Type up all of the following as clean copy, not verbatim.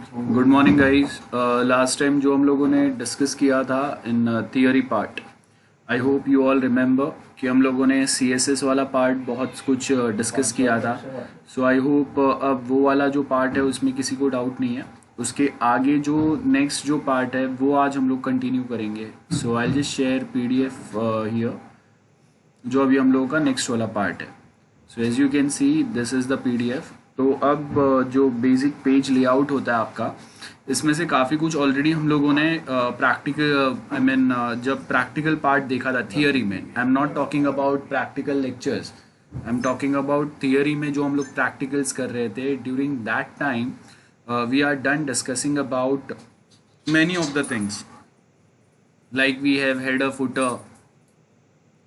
Good morning guys. Last time जो हम लोगों ने डिस्कस किया था in theory part, I hope you all remember कि हम लोगों ने CSS वाला पार्ट बहुत कुछ डिस्कस किया था। सो आई होप अब वो वाला जो पार्ट है उसमें किसी को डाउट नहीं है। उसके आगे जो नेक्स्ट जो पार्ट है वो आज हम लोग कंटिन्यू करेंगे। So I just share PDF here, जो अभी हम लोगों का नेक्स्ट वाला पार्ट है। So as you can see this is the PDF। तो अब जो बेसिक पेज लेआउट होता है आपका, इसमें से काफ़ी कुछ ऑलरेडी हम लोगों ने प्रैक्टिकल जब प्रैक्टिकल पार्ट देखा था थियरी में। I am not talking about practical lectures, I am talking about theory में जो हम लोग प्रैक्टिकल्स कर रहे थे during that time. We are done discussing about many of the things, like we have header footer,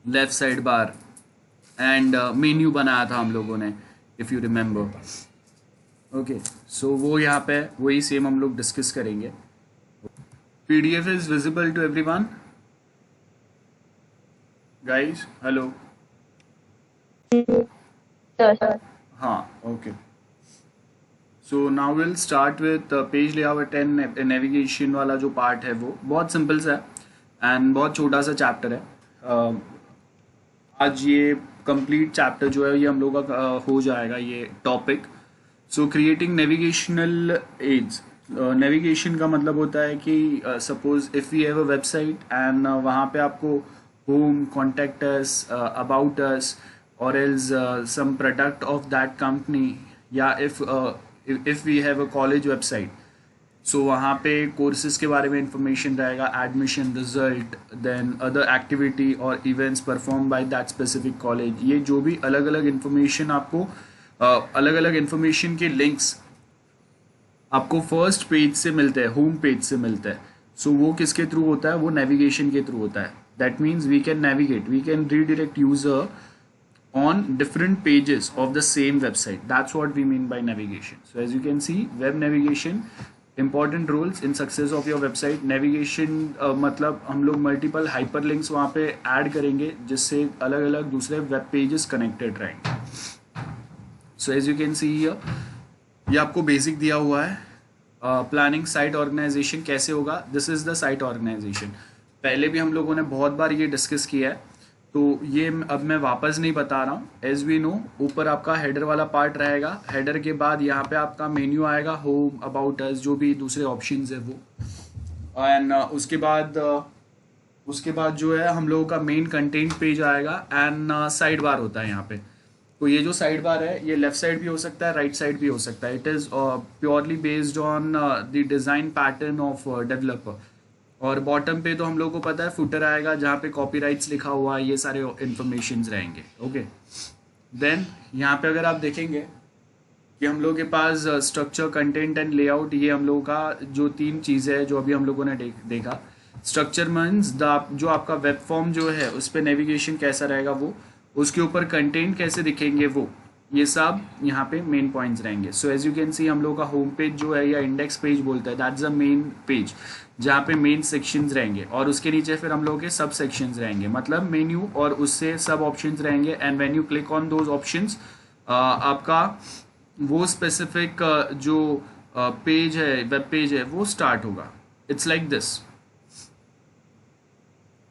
left side bar and menu बनाया था हम लोगों ने, if you remember. Okay, so वो यहाँ पे वही सेम हम लोग डिस्कस करेंगे। PDF is visible to everyone guys? Hello? हाँ, okay. So now will start with page layout and navigation वाला जो पार्ट है वो बहुत सिंपल सा है एंड बहुत छोटा सा चैप्टर है। आज ये कंप्लीट चैप्टर जो है ये हम लोग का हो जाएगा ये topic. So creating navigational aids. Navigation का मतलब होता है कि suppose if we have a website and वहाँ पे आपको home, contact us, about us और else some product of that company, या if we have a college website, so वहाँ पे कोर्सेज के बारे में इंफॉर्मेशन रहेगा, admission result, then other activity और events perform by that specific college. ये जो भी अलग अलग इंफॉर्मेशन आपको अलग अलग इंफॉर्मेशन के लिंक्स आपको फर्स्ट पेज से मिलते हैं, होम पेज से मिलते हैं। सो वो किसके थ्रू होता है? वो नेविगेशन के थ्रू होता है। That means we can navigate, we can redirect user on different pages of the same website. That's what we mean by navigation. So as you can see, web navigation, important roles in success of your website. Navigation मतलब हम लोग multiple hyperlinks वहाँ पे add करेंगे जिससे अलग अलग दूसरे वेब पेजेस कनेक्टेड रहेंगे। So as you can see here, ये आपको बेसिक दिया हुआ है। प्लानिंग साइट ऑर्गेनाइजेशन कैसे होगा? This is the site organisation. पहले भी हम लोगों ने बहुत बार ये डिस्कस किया है, तो ये अब मैं वापस नहीं बता रहा हूँ। एज वी नो, ऊपर आपका हेडर वाला पार्ट रहेगा, हेडर के बाद यहाँ पे आपका मेन्यू आएगा, होम, अबाउट अस, जो भी दूसरे ऑप्शंस है वो, एंड उसके बाद जो है हम लोगों का मेन कंटेंट पेज आएगा एंड साइड बार होता है यहाँ पे। तो ये जो साइड बार है ये लेफ्ट साइड भी हो सकता है, राइट साइड भी हो सकता है। It is purely based on the design pattern of developer. और बॉटम पे तो हम लोगों को पता है फुटर आएगा जहाँ पे कॉपीराइट्स लिखा हुआ है, ये सारे इन्फॉर्मेशंस रहेंगे। ओके, देन यहाँ पे अगर आप देखेंगे कि हम लोगों के पास स्ट्रक्चर, कंटेंट एंड लेआउट, ये हम लोगों का जो तीन चीज़ें है जो अभी हम लोगों ने देखा। स्ट्रक्चर मीन्स जो आपका वेब फॉर्म जो है उस पर नेविगेशन कैसा रहेगा वो, उसके ऊपर कंटेंट कैसे दिखेंगे वो, ये सब यहाँ पे मेन पॉइंट्स रहेंगे। So as you can see हम लोग का होम पेज जो है या इंडेक्स पेज बोलता है, दैट्स द मेन पेज जहाँ पे मेन सेक्शंस रहेंगे और उसके नीचे फिर हम लोग के सब सेक्शंस रहेंगे, मतलब मेन्यू और उससे सब ऑप्शंस रहेंगे। And when you click on those options, आपका वो स्पेसिफिक जो पेज है, वेब पेज है, वो स्टार्ट होगा। It's like this.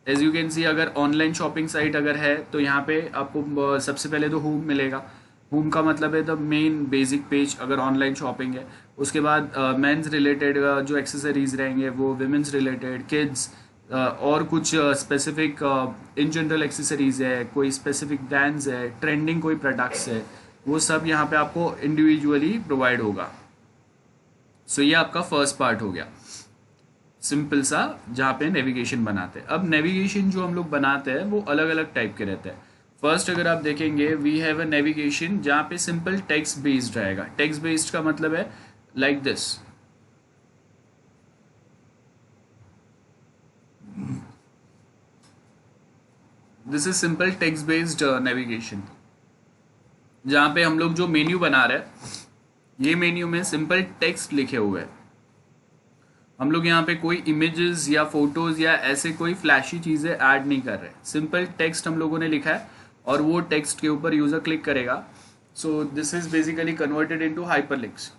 As you can see, अगर ऑनलाइन शॉपिंग साइट अगर है तो यहाँ पे आपको सबसे पहले तो होम मिलेगा। होम का मतलब है द मेन बेसिक पेज अगर ऑनलाइन शॉपिंग है। उसके बाद मेंस रिलेटेड जो एक्सेसरीज रहेंगे वो, विमेंस रिलेटेड, किड्स, और कुछ स्पेसिफिक इन जनरल एक्सेसरीज है, कोई स्पेसिफिक ब्रांड्स है, ट्रेंडिंग कोई प्रोडक्ट्स है, वो सब यहाँ पे आपको इंडिविजुअली प्रोवाइड होगा। सो ये आपका फर्स्ट पार्ट हो गया, सिंपल सा, जहाँ पे नेविगेशन बनाते हैं। अब नेविगेशन जो हम लोग बनाते हैं वो अलग अलग टाइप के रहते हैं। फर्स्ट अगर आप देखेंगे, वी हैव अ नेविगेशन जहाँ पे सिंपल टेक्स्ट बेस्ड रहेगा। टेक्स्ट बेस्ड का मतलब है like this. This is simple text based navigation, जहाँ पे हम लोग जो मेन्यू बना रहे हैं, ये मेन्यू में सिंपल टेक्स्ट लिखे हुए हैं। हम लोग यहाँ पे कोई इमेजेस या फोटोज या ऐसे कोई फ्लैशी चीज़ें ऐड नहीं कर रहे, सिंपल टेक्स्ट हम लोगों ने लिखा है और वो टेक्स्ट के ऊपर यूज़र क्लिक करेगा। सो this is basically converted into hyperlinks.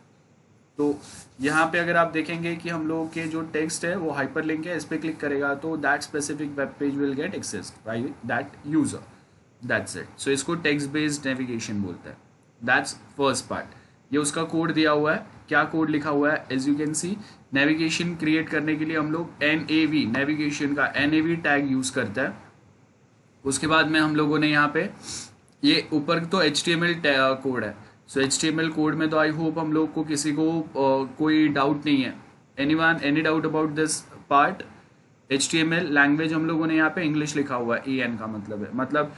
तो यहाँ पे अगर आप देखेंगे कि हम लोगों के जो टेक्स्ट है वो हाइपरलिंक है, इस पर क्लिक करेगा तो that specific web page will get access by that user, that's it. So इसको टेक्स्ट बेस्ड नेविगेशन बोलते हैं। That's first part. ये उसका कोड दिया हुआ है, क्या कोड लिखा हुआ है, as you can see navigation create करने के लिए हम लोग NAV नेविगेशन का NAV टैग यूज करते हैं। उसके बाद में हम लोगों ने यहाँ पे ये ऊपर तो HTML कोड है। सो HTML कोड में तो आई होप हम लोग को किसी को कोई डाउट नहीं है। Anyone any doubt about this part? HTML language हम लोगों ने यहाँ पे इंग्लिश लिखा हुआ है, EN का मतलब है, मतलब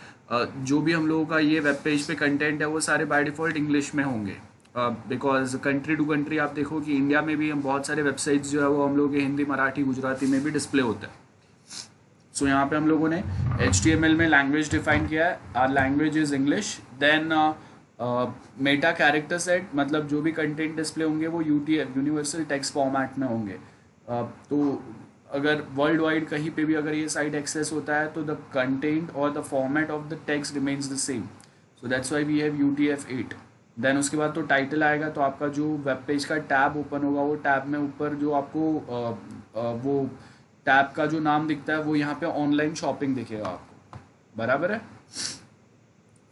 जो भी हम लोगों का ये वेब पेज पे कंटेंट है वो सारे बाय डिफॉल्ट इंग्लिश में होंगे, बिकॉज कंट्री टू कंट्री आप देखो कि इंडिया में भी हम बहुत सारे वेबसाइट्स जो है वो हम लोग के हिंदी, मराठी, गुजराती में भी डिस्प्ले होते हैं। सो यहाँ पे हम लोगों ने HTML में लैंग्वेज डिफाइन किया है, our language is English. Then meta character set, मतलब जो भी कंटेंट डिस्प्ले होंगे वो UTF यूनिवर्सल टेक्स्ट फॉर्मेट में होंगे। तो अगर वर्ल्ड वाइड कहीं पे भी अगर ये साइट एक्सेस होता है तो द कंटेंट और the format of the text remains the same, so that's why we have UTF-8। Then उसके बाद तो टाइटल आएगा, तो आपका जो वेब पेज का टैब ओपन होगा वो टैब में ऊपर जो आपको वो टैब का जो नाम दिखता है वो यहाँ पे ऑनलाइन शॉपिंग दिखेगा आपको, बराबर है।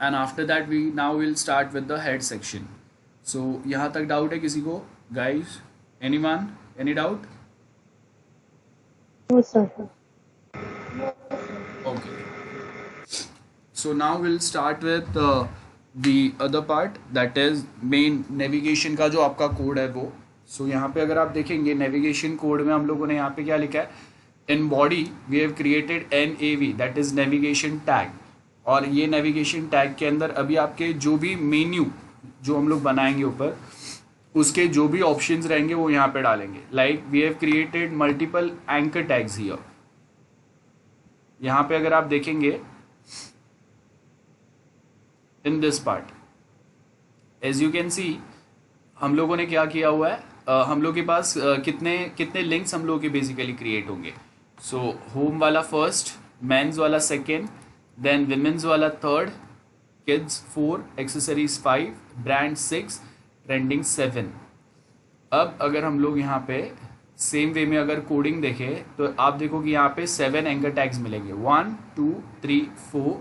And after that we now will start with the head section. So यहाँ तक डाउट है किसी को guys? Anyone, any doubt? Okay. So now we'll start with the other part, that is main navigation का जो आपका कोड है वो। So यहाँ पे अगर आप देखेंगे नेविगेशन कोड में हम लोगों ने यहाँ पे क्या लिखा है, in body we have created NAV, that is navigation tag। और ये नेविगेशन टैग के अंदर अभी आपके जो भी मेन्यू जो हम लोग बनाएंगे ऊपर, उसके जो भी ऑप्शंस रहेंगे वो यहाँ पे डालेंगे। Like we have created multiple anchor tags here. यहाँ पे अगर आप देखेंगे in this part, as you can see हम लोगों ने क्या किया हुआ है, हम लोग के पास कितने कितने लिंक्स हम लोग के बेसिकली क्रिएट होंगे। सो होम वाला फर्स्ट, मेंस वाला सेकेंड, देन विमेंस वाला third, kids 4, accessories 5, brand 6, trending 7। अब अगर हम लोग यहाँ पे सेम वे में अगर कोडिंग देखें तो आप देखो कि यहाँ पे 7 एंकर टैग्स मिलेंगे, 1 2 3 4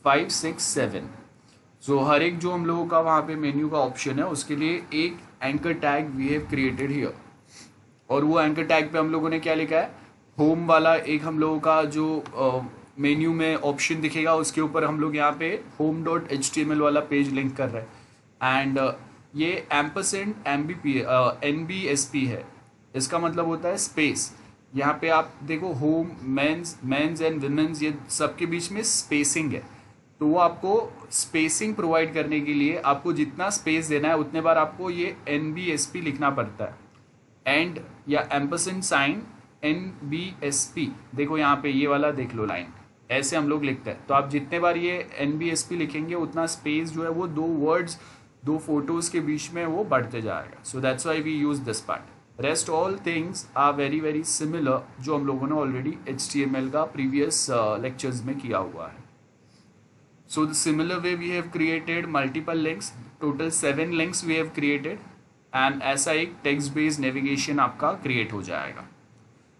5 6 7। सो हर एक जो हम लोगों का वहाँ पे मेन्यू का ऑप्शन है उसके लिए एक anchor tag we have created here. और वो एंकर टैग पे हम लोगों ने क्या लिखा है, होम वाला एक हम लोगों का जो मेन्यू में ऑप्शन दिखेगा उसके ऊपर हम लोग यहाँ पे home.html वाला पेज लिंक कर रहे हैं। एंड ये एम्परसेंड NBSP है, इसका मतलब होता है स्पेस। यहाँ पे आप देखो होम, मेंस एंड विमेंस, ये सबके बीच में स्पेसिंग है। तो वो आपको स्पेसिंग प्रोवाइड करने के लिए आपको जितना स्पेस देना है उतने बार आपको ये NBSP लिखना पड़ता है। एंड या एम्परसेंड साइन NBSP, देखो यहाँ पे ये वाला देख लो लाइन, ऐसे हम लोग लिखते हैं। तो आप जितने बार ये NBSP लिखेंगे उतना स्पेस जो है वो दो वर्ड्स, दो फोटोज के बीच में वो बढ़ते जाएगा। So that's why we use this part. Rest all things are very very similar, जो हम लोगों ने ऑलरेडी HTML का प्रीवियस लेक्चर्स में किया हुआ है। So the similar way we have created multiple links, total 7 links we have created, and ऐसा एक टेक्स्ट बेस्ड नेविगेशन आपका क्रिएट हो जाएगा।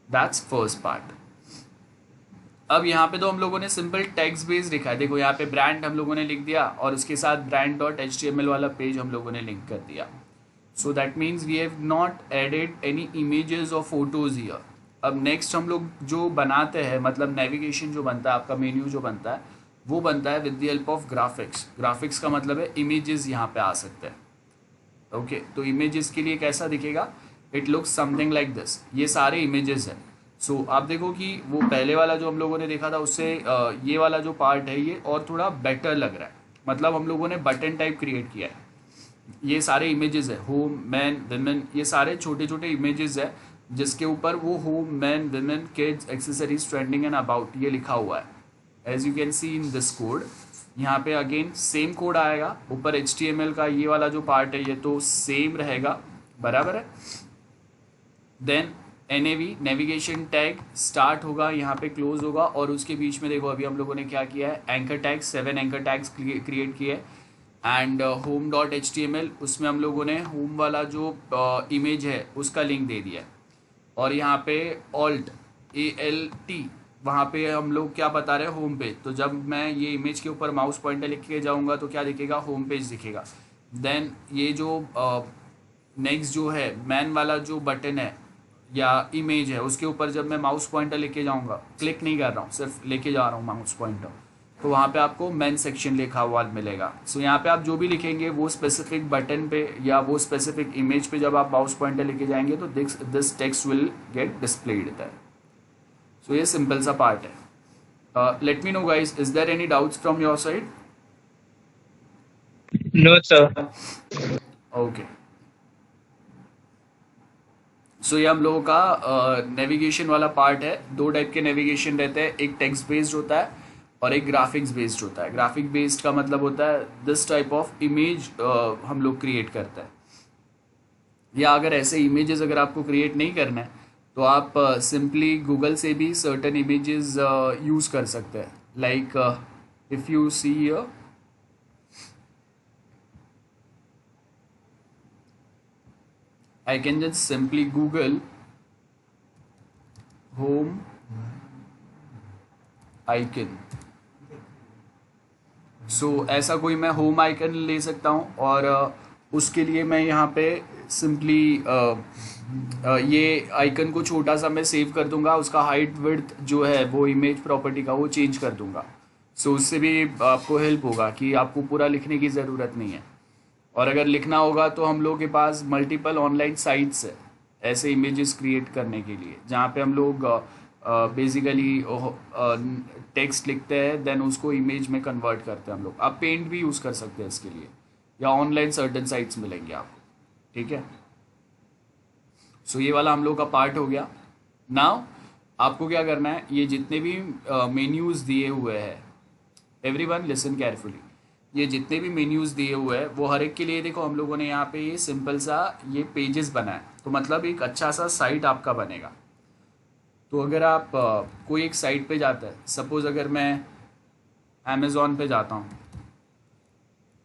That's first part. अब यहाँ पे तो हम लोगों ने सिंपल टेक्स्ट बेस्ड लिखा है, देखो यहाँ पे ब्रांड हम लोगों ने लिख दिया और उसके साथ brand.html वाला पेज हम लोगों ने लिंक कर दिया। So that means we have not added any images और फोटोज हियर। अब नेक्स्ट हम लोग जो बनाते हैं, मतलब नेविगेशन जो बनता है, आपका मेन्यू जो बनता है वो बनता है with the help of graphics. Graphics का मतलब है इमेजेस यहाँ पे आ सकते हैं। ओके, तो इमेजेस के लिए कैसा दिखेगा, it looks something like this. ये सारे इमेजेस हैं। सो आप देखो कि वो पहले वाला जो हम लोगों ने देखा था उससे ये वाला जो पार्ट है ये और थोड़ा बेटर लग रहा है, मतलब हम लोगों ने बटन टाइप क्रिएट किया है। ये सारे इमेजेस है, होम, मैन, विमेन, ये सारे छोटे छोटे इमेजेस है जिसके ऊपर वो home, men, women, kids, accessories, trending and about ये लिखा हुआ है। As you can see in this code, यहाँ पे अगेन सेम कोड आएगा। ऊपर HTML का ये वाला जो पार्ट है ये तो सेम रहेगा, बराबर है। Then NAV navigation tag start होगा, यहाँ पे क्लोज होगा, और उसके बीच में देखो अभी हम लोगों ने क्या किया है, anchor tag 7 anchor tags create किए। एंड home.html, उसमें हम लोगों ने होम वाला जो इमेज है उसका लिंक दे दिया है। और यहाँ पे alt वहाँ पे हम लोग क्या बता रहे हैं, होम पेज। तो जब मैं ये इमेज के ऊपर माउस पॉइंटर लिख के जाऊँगा तो क्या दिखेगा, होम पेज दिखेगा। देन ये जो नेक्स्ट जो है मैन वाला जो बटन है या इमेज है, उसके ऊपर जब मैं माउस पॉइंटर लेके जाऊँगा, क्लिक नहीं कर रहा हूँ, सिर्फ लेके जा रहा हूँ माउस पॉइंटर, तो वहाँ पे आपको मेन सेक्शन लिखा हुआ मिलेगा। सो यहाँ पे आप जो भी लिखेंगे वो स्पेसिफिक बटन पे या वो स्पेसिफिक इमेज पे जब आप माउस पॉइंटर लेके जाएंगे तो this text will get displayed there. So ये सिंपल सा पार्ट है। Let me know guys, is there any doubts from your side? No, sir. Okay, so ये हम लोगों का नेविगेशन वाला पार्ट है। दो टाइप के नेविगेशन रहते हैं, एक टेक्स्ट बेस्ड होता है और एक ग्राफिक्स बेस्ड होता है। ग्राफिक बेस्ड का मतलब होता है दिस टाइप ऑफ इमेज हम लोग क्रिएट करते हैं। या अगर ऐसे इमेजेस अगर आपको क्रिएट नहीं करना है तो आप सिंपली गूगल से भी सर्टन इमेजेस यूज़ कर सकते हैं। Like if you see here, I can just simply Google home icon। सो ऐसा कोई मैं होम आइकन ले सकता हूँ और उसके लिए मैं यहाँ पे सिंपली ये आइकन को छोटा सा मैं सेव कर दूंगा, उसका हाइट विड्थ जो है वो इमेज प्रॉपर्टी का वो चेंज कर दूंगा। सो उससे भी आपको हेल्प होगा कि आपको पूरा लिखने की ज़रूरत नहीं है। और अगर लिखना होगा तो हम लोग के पास मल्टीपल ऑनलाइन साइट्स है ऐसे इमेजेस क्रिएट करने के लिए, जहाँ पे हम लोग बेसिकली टेक्स्ट लिखते हैं, देन उसको इमेज में कन्वर्ट करते हैं हम लोग। आप पेंट भी यूज़ कर सकते हैं इसके लिए, या ऑनलाइन सर्टन साइट्स मिलेंगे आपको, ठीक है। सो ये वाला हम लोग का पार्ट हो गया। नाउ आपको क्या करना है, ये जितने भी मेन्यूज़ दिए हुए हैं, एवरीवन लिसन केयरफुली, ये जितने भी मेन्यूज़ दिए हुए हैं वो हर एक के लिए देखो हम लोगों ने यहाँ पे ये सिंपल सा ये पेजेस बनाए, तो मतलब एक अच्छा सा साइट आपका बनेगा। तो अगर आप कोई एक साइट पे जाता है, सपोज़ अगर मैं अमेज़ॉन पे जाता हूँ,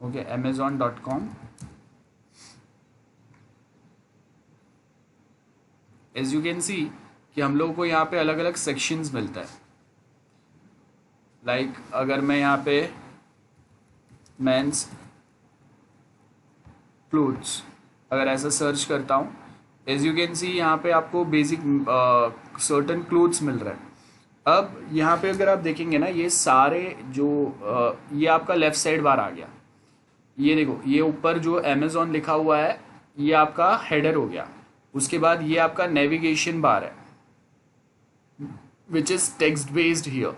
okay, amazon.com, as you can see कि हम लोगों को यहाँ पे अलग अलग सेक्शंस मिलता है। लाइक अगर मैं यहाँ पे मेंस क्लोथ्स अगर ऐसा सर्च करता हूँ, एज यू कैन सी यहाँ पे आपको बेसिक सर्टन क्लोथ्स मिल रहा है। अब यहाँ पे अगर आप देखेंगे ना, ये सारे जो ये आपका लेफ्ट साइड बार आ गया, ये देखो, ये ऊपर जो अमेज़ॉन लिखा हुआ है ये आपका हेडर हो गया। उसके बाद ये आपका नेविगेशन बार है which is text based here,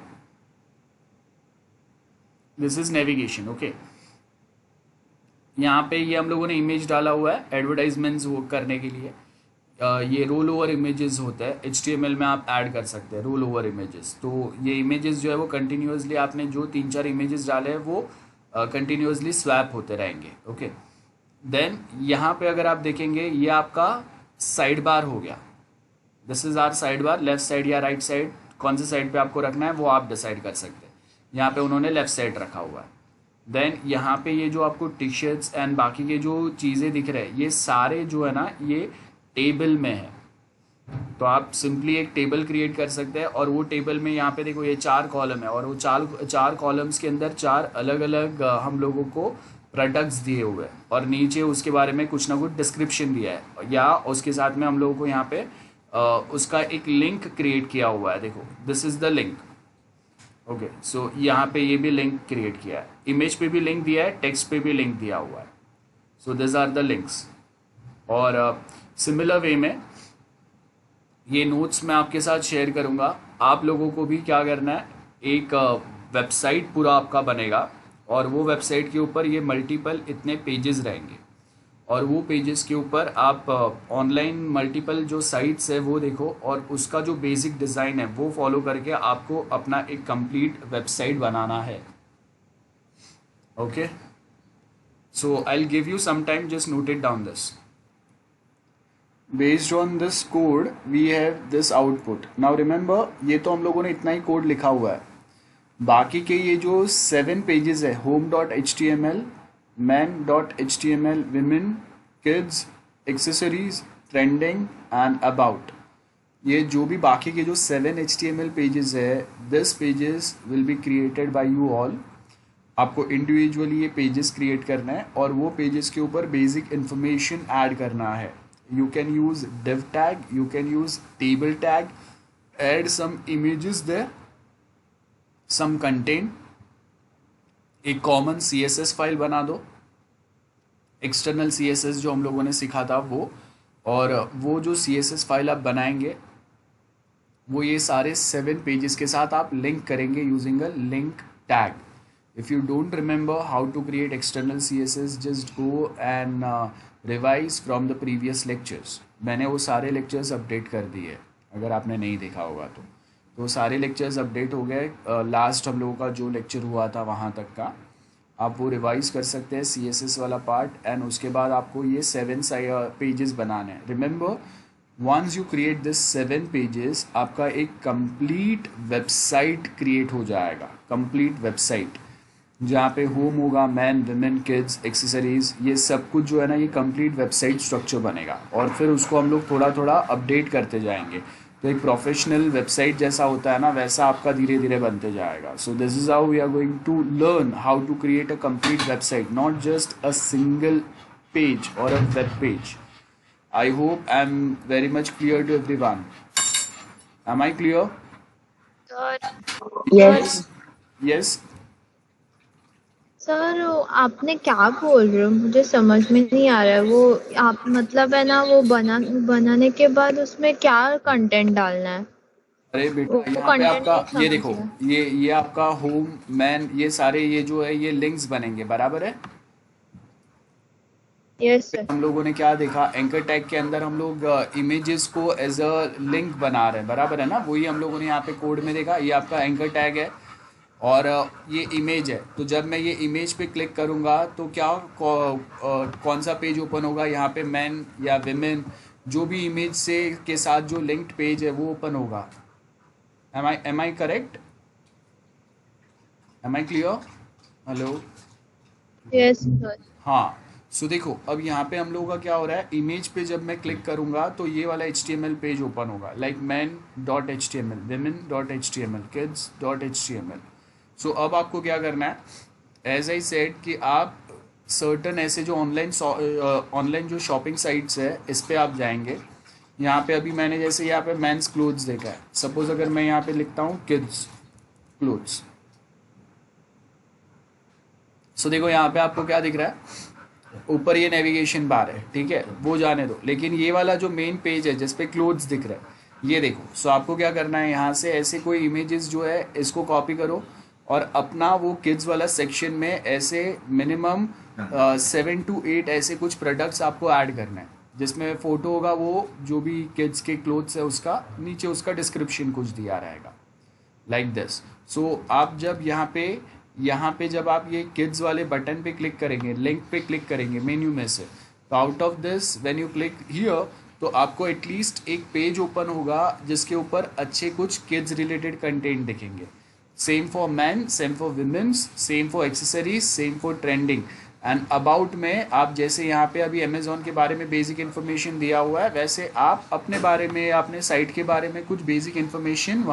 this is navigation, okay. यहाँ पे ये हम लोगों ने इमेज डाला हुआ है एडवर्टाइजमेंट्स वो करने के लिए। ये रोल ओवर इमेजेस होता है, HTML में आप ऐड कर सकते हैं रोल ओवर इमेजेस। तो ये इमेजेस जो है वो कंटिन्यूसली आपने जो 3-4 इमेजेस डाले हैं वो कंटिन्यूसली स्वैप होते रहेंगे, ओके। देन यहाँ पे अगर आप देखेंगे ये आपका साइड बार हो गया, this is our side bar, left side या राइट साइड, कौन से साइड पे आपको रखना है वो आप डिसाइड कर सकते हैं। यहाँ पे उन्होंने लेफ्ट साइड रखा हुआ है। देन यहाँ पे ये जो आपको टी शर्ट्स एंड बाकी के जो चीज़ें दिख रहे हैं ये सारे जो है ना ये टेबल में है। तो आप सिंपली एक टेबल क्रिएट कर सकते हैं और वो टेबल में यहाँ पे देखो ये 4 कॉलम है और वो चार कॉलम्स के अंदर 4 अलग अलग हम लोगों को प्रोडक्ट्स दिए हुए हैं और नीचे उसके बारे में कुछ ना कुछ डिस्क्रिप्शन दिया है, या उसके साथ में हम लोगों को यहाँ पे उसका एक लिंक क्रिएट किया हुआ है। देखो this is the link, okay. So यहाँ पे ये भी लिंक क्रिएट किया है, इमेज पे भी लिंक दिया है, टेक्स्ट पे भी लिंक दिया हुआ है। So this are the links. और सिमिलर वे में ये नोट्स मैं आपके साथ शेयर करूँगा। आप लोगों को भी क्या करना है, एक वेबसाइट पूरा आपका बनेगा और वो वेबसाइट के ऊपर ये मल्टीपल इतने पेजेस रहेंगे और वो पेजेस के ऊपर आप ऑनलाइन मल्टीपल जो साइट्स है वो देखो और उसका जो बेसिक डिज़ाइन है वो फॉलो करके आपको अपना एक कंप्लीट वेबसाइट बनाना है, okay. So I will give you some time, just note it down this. Based on this code we have this output. Now remember, ये तो हम लोगों ने इतना ही कोड लिखा हुआ है, बाकी के ये जो 7 पेजेस है home.html men dot H T M L, women, kids, accessories, trending and about. ये जो भी बाकी के जो 7 HTML पेजेस है, this pages will be created by you all. आपको इंडिविजुअली ये पेजेस क्रिएट करना है और वो पेजेस के ऊपर बेसिक इन्फॉर्मेशन ऐड करना है. You can use div tag, you can use table tag, add some images there, some content, एक कॉमन CSS फाइल बना दो, एक्सटर्नल CSS जो हम लोगों ने सीखा था वो, और वो जो CSS फाइल आप बनाएंगे वो ये सारे 7 पेजेस के साथ आप लिंक करेंगे using a link tag. If you don't remember how to create external CSS, just go and revise from the previous lectures. मैंने वो सारे lectures अपडेट कर दिए, अगर आपने नहीं देखा होगा तो सारे lectures अपडेट हो गए. लास्ट हम लोगों का जो lecture हुआ था वहाँ तक का आप वो रिवाइज कर सकते हैं, CSS वाला पार्ट. एंड उसके बाद आपको ये 7 पेजेस बनाने हैं. Remember, once you create this 7 pages, आपका एक कंप्लीट वेबसाइट क्रिएट हो जाएगा. कंप्लीट वेबसाइट जहाँ पे होम होगा, मैन, वुमेन, किड्स, एक्सेसरीज, ये सब कुछ जो है ना, ये कंप्लीट वेबसाइट स्ट्रक्चर बनेगा. और फिर उसको हम लोग थोड़ा थोड़ा अपडेट करते जाएंगे. तो एक प्रोफेशनल वेबसाइट जैसा होता है ना, वैसा आपका धीरे धीरे बनते जाएगा. So this is how we are going to learn how to create a complete website, not just a single page और a web page. I hope I'm very much clear to everyone. Am I clear? Sir Yes. Yes. Sir आपने क्या बोल रहे हो, मुझे समझ में नहीं आ रहा है. वो आप मतलब है ना, वो बनाने के बाद उसमें क्या कंटेंट डालना है? अरे बेटा, वो यहाँ पे कंटेंट आपका नहीं ये समझ देखो, रहा. ये आपका होम, मैन, ये सारे ये जो है ये लिंक्स बनेंगे, बराबर है. यस फिर सर. हम लोगों ने क्या देखा, एंकर टैग के अंदर हम लोग इमेजेस को एज अ लिंक बना रहे हैं, बराबर है ना. वही हम लोगों ने यहाँ पे कोड में देखा. ये आपका एंकर टैग है और ये इमेज है. तो जब मैं ये इमेज पे क्लिक करूँगा तो क्या कौन सा पेज ओपन होगा, यहाँ पे मैन या विमेन, जो भी इमेज से के साथ जो लिंक्ड पेज है वो ओपन होगा. Am I correct? Am I clear? Hello. Yes sir. हाँ. सो देखो, अब यहाँ पे हम लोगों का क्या हो रहा है, इमेज पे जब मैं क्लिक करूँगा तो ये वाला HTML पेज ओपन होगा, like man dot HTML, women dot HTML, kids dot HTML. सो अब आपको क्या करना है, एज आई सेड कि आप सर्टन ऐसे जो ऑनलाइन जो शॉपिंग साइट्स है इस पे आप जाएंगे. यहाँ पे अभी मैंने जैसे यहाँ पे मेंस क्लोथ्स देखा है. सपोज अगर मैं यहाँ पे लिखता हूँ किड्स क्लोथ्स, सो देखो यहाँ पे आपको क्या दिख रहा है, ऊपर ये नेविगेशन बार है, ठीक है, वो जाने दो. लेकिन ये वाला जो मेन पेज है जिस पे क्लोथ्स दिख रहा है, ये देखो. सो आपको क्या करना है, यहाँ से ऐसे कोई इमेजेस जो है इसको कॉपी करो और अपना वो किड्स वाला सेक्शन में ऐसे मिनिमम 7 to 8 ऐसे कुछ प्रोडक्ट्स आपको ऐड करना है, जिसमें फ़ोटो होगा वो जो भी किड्स के क्लोथ्स है उसका, नीचे उसका डिस्क्रिप्शन कुछ दिया रहेगा, लाइक दिस. सो आप जब यहाँ पे जब आप ये किड्स वाले बटन पे क्लिक करेंगे, लिंक पे क्लिक करेंगे मेन्यू में से, तो out of this when you click here, तो आपको एटलीस्ट एक पेज ओपन होगा जिसके ऊपर अच्छे कुछ किड्स रिलेटेड कंटेंट दिखेंगे. Same for man, same for women's, same for accessories, same for trending. And about में आप जैसे यहाँ पे अभी अमेजोन के बारे में बेसिक इन्फॉर्मेशन दिया हुआ है, वैसे आप अपने बारे में, अपने साइट के बारे में कुछ बेसिक इन्फॉर्मेशन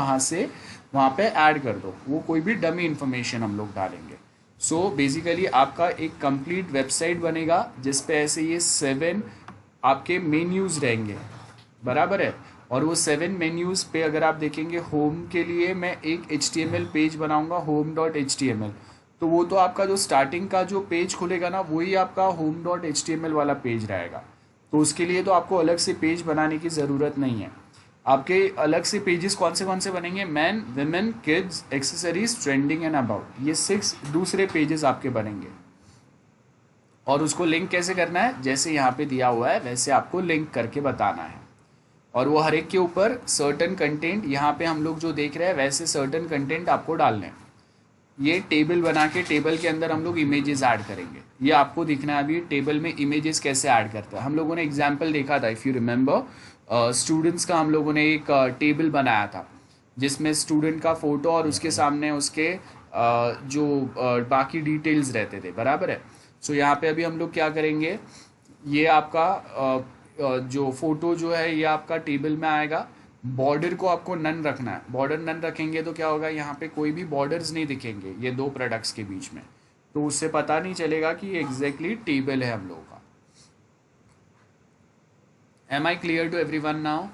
वहाँ पे ऐड कर दो. वो कोई भी डमी इन्फॉर्मेशन हम लोग डालेंगे. सो बेसिकली आपका एक कंप्लीट वेबसाइट बनेगा जिस पे ऐसे ये 7 आपके मेन्यूज़ रहेंगे, बराबर है. और वो 7 मेन्यूज़ पे अगर आप देखेंगे, होम के लिए मैं एक HTML पेज बनाऊंगा, होम डॉट HTML. तो वो तो आपका जो स्टार्टिंग का जो पेज खुलेगा ना, वही आपका होम डॉट HTML वाला पेज रहेगा. तो उसके लिए तो आपको अलग से पेज बनाने की ज़रूरत नहीं है. आपके अलग से पेजेस कौन से बनेंगे, man, women, kids, accessories, trending and about. ये 6 दूसरे पेजेस आपके बनेंगे. और उसको लिंक कैसे करना है, जैसे यहाँ पे दिया हुआ है वैसे आपको लिंक करके बताना है. और वो हर एक के ऊपर सर्टन कंटेंट, यहाँ पे हम लोग जो देख रहे हैं वैसे सर्टन कंटेंट आपको डालने हैं. ये टेबल बना के टेबल के अंदर हम लोग इमेजेस ऐड करेंगे. ये आपको दिखना है अभी टेबल में इमेजेस कैसे ऐड करते हैं. हम लोगों ने एग्जाम्पल देखा था, इफ़ यू रिमेंबर, स्टूडेंट्स का हम लोगों ने एक टेबल बनाया था जिसमें स्टूडेंट का फ़ोटो और उसके सामने उसके जो बाकी डिटेल्स रहते थे, बराबर है. सो यहाँ पे अभी हम लोग क्या करेंगे, ये आपका जो फोटो जो है ये आपका टेबल में आएगा। बॉर्डर को आपको नन रखना है, बॉर्डर नन रखेंगे तो क्या होगा, यहाँ पे कोई भी बॉर्डर्स नहीं दिखेंगे ये दो प्रोडक्ट्स के बीच में, तो उससे पता नहीं चलेगा कि ये एग्जैक्टली टेबल है हम लोगों का। Am I clear to everyone now?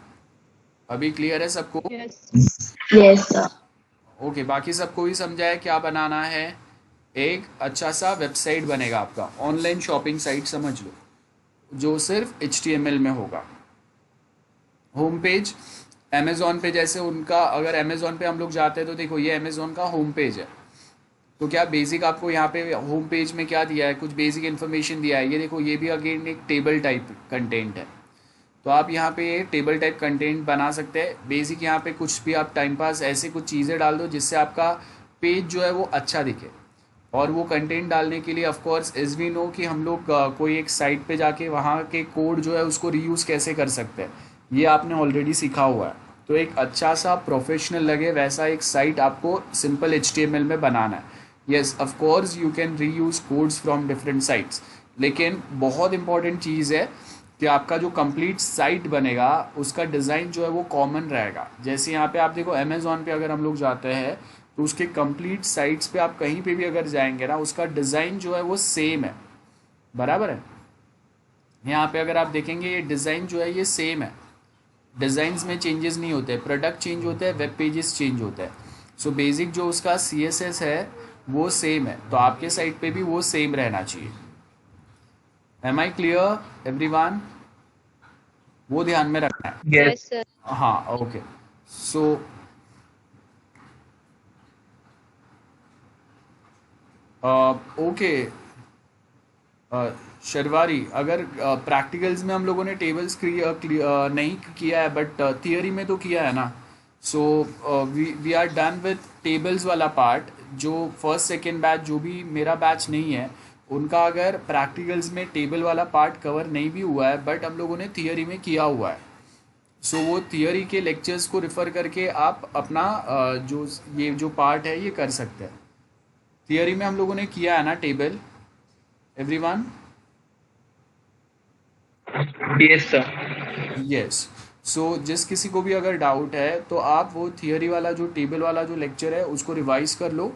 अभी क्लियर है सबको? Yes sir. ओके, बाकी सबको भी समझा है क्या बनाना है? एक अच्छा सा वेबसाइट बनेगा आपका, ऑनलाइन शॉपिंग साइट समझ लो, जो सिर्फ HTML में होगा। होम पेज अमेज़ॉन पे, जैसे उनका अगर अमेज़ॉन पे हम लोग जाते हैं तो देखो ये अमेज़ॉन का होम पेज है। तो क्या बेसिक आपको यहाँ पे होम पेज में क्या दिया है, कुछ बेसिक इन्फॉर्मेशन दिया है। ये देखो ये भी अगेन एक टेबल टाइप कंटेंट है, तो आप यहाँ पे ये टेबल टाइप कंटेंट बना सकते हैं। बेसिक यहाँ पे कुछ भी आप टाइम पास ऐसे कुछ चीज़ें डाल दो जिससे आपका पेज जो है वो अच्छा दिखे। और वो कंटेंट डालने के लिए of course as we know कि हम लोग कोई एक साइट पे जाके वहाँ के कोड जो है उसको रीयूज़ कैसे कर सकते हैं, ये आपने ऑलरेडी सीखा हुआ है। तो एक अच्छा सा प्रोफेशनल लगे वैसा एक साइट आपको सिंपल HTML में बनाना है। Yes of course you can reuse codes from different sites, लेकिन बहुत इंपॉर्टेंट चीज़ है कि आपका जो कंप्लीट साइट बनेगा उसका डिज़ाइन जो है वो कॉमन रहेगा। जैसे यहाँ पे आप देखो अमेज़ॉन पे अगर हम लोग जाते हैं तो उसके कंप्लीट साइट्स पे आप कहीं पे भी अगर जाएंगे ना, उसका डिज़ाइन जो है वो सेम है, बराबर है। यहाँ पे अगर आप देखेंगे ये डिज़ाइन जो है ये सेम है, डिज़ाइंस में चेंजेस नहीं होते, प्रोडक्ट चेंज होते हैं, वेब पेजेस चेंज होते हैं। सो बेसिक जो उसका CSS है वो सेम है, तो आपके साइट पे भी वो सेम रहना चाहिए। Am I clear everyone? वो ध्यान में रखना है। Yes sir. हाँ ओके। सो ओके शर्वारी, अगर प्रैक्टिकल्स में हम लोगों ने टेबल्स नहीं किया है बट थियरी में तो किया है ना। So we are done with tables वाला पार्ट। जो फर्स्ट सेकेंड बैच, जो भी मेरा बैच नहीं है, उनका अगर प्रैक्टिकल्स में टेबल वाला पार्ट कवर नहीं भी हुआ है बट हम लोगों ने थियरी में किया हुआ है। सो वो थियरी के लेक्चर्स को रिफ़र करके आप अपना जो ये जो पार्ट है ये कर सकते हैं। थियरी में हम लोगों ने किया है ना table, everyone? Yes sir. Yes. So जिस किसी को भी अगर डाउट है तो आप वो थियरी वाला जो टेबल वाला जो लेक्चर है उसको रिवाइज कर लो।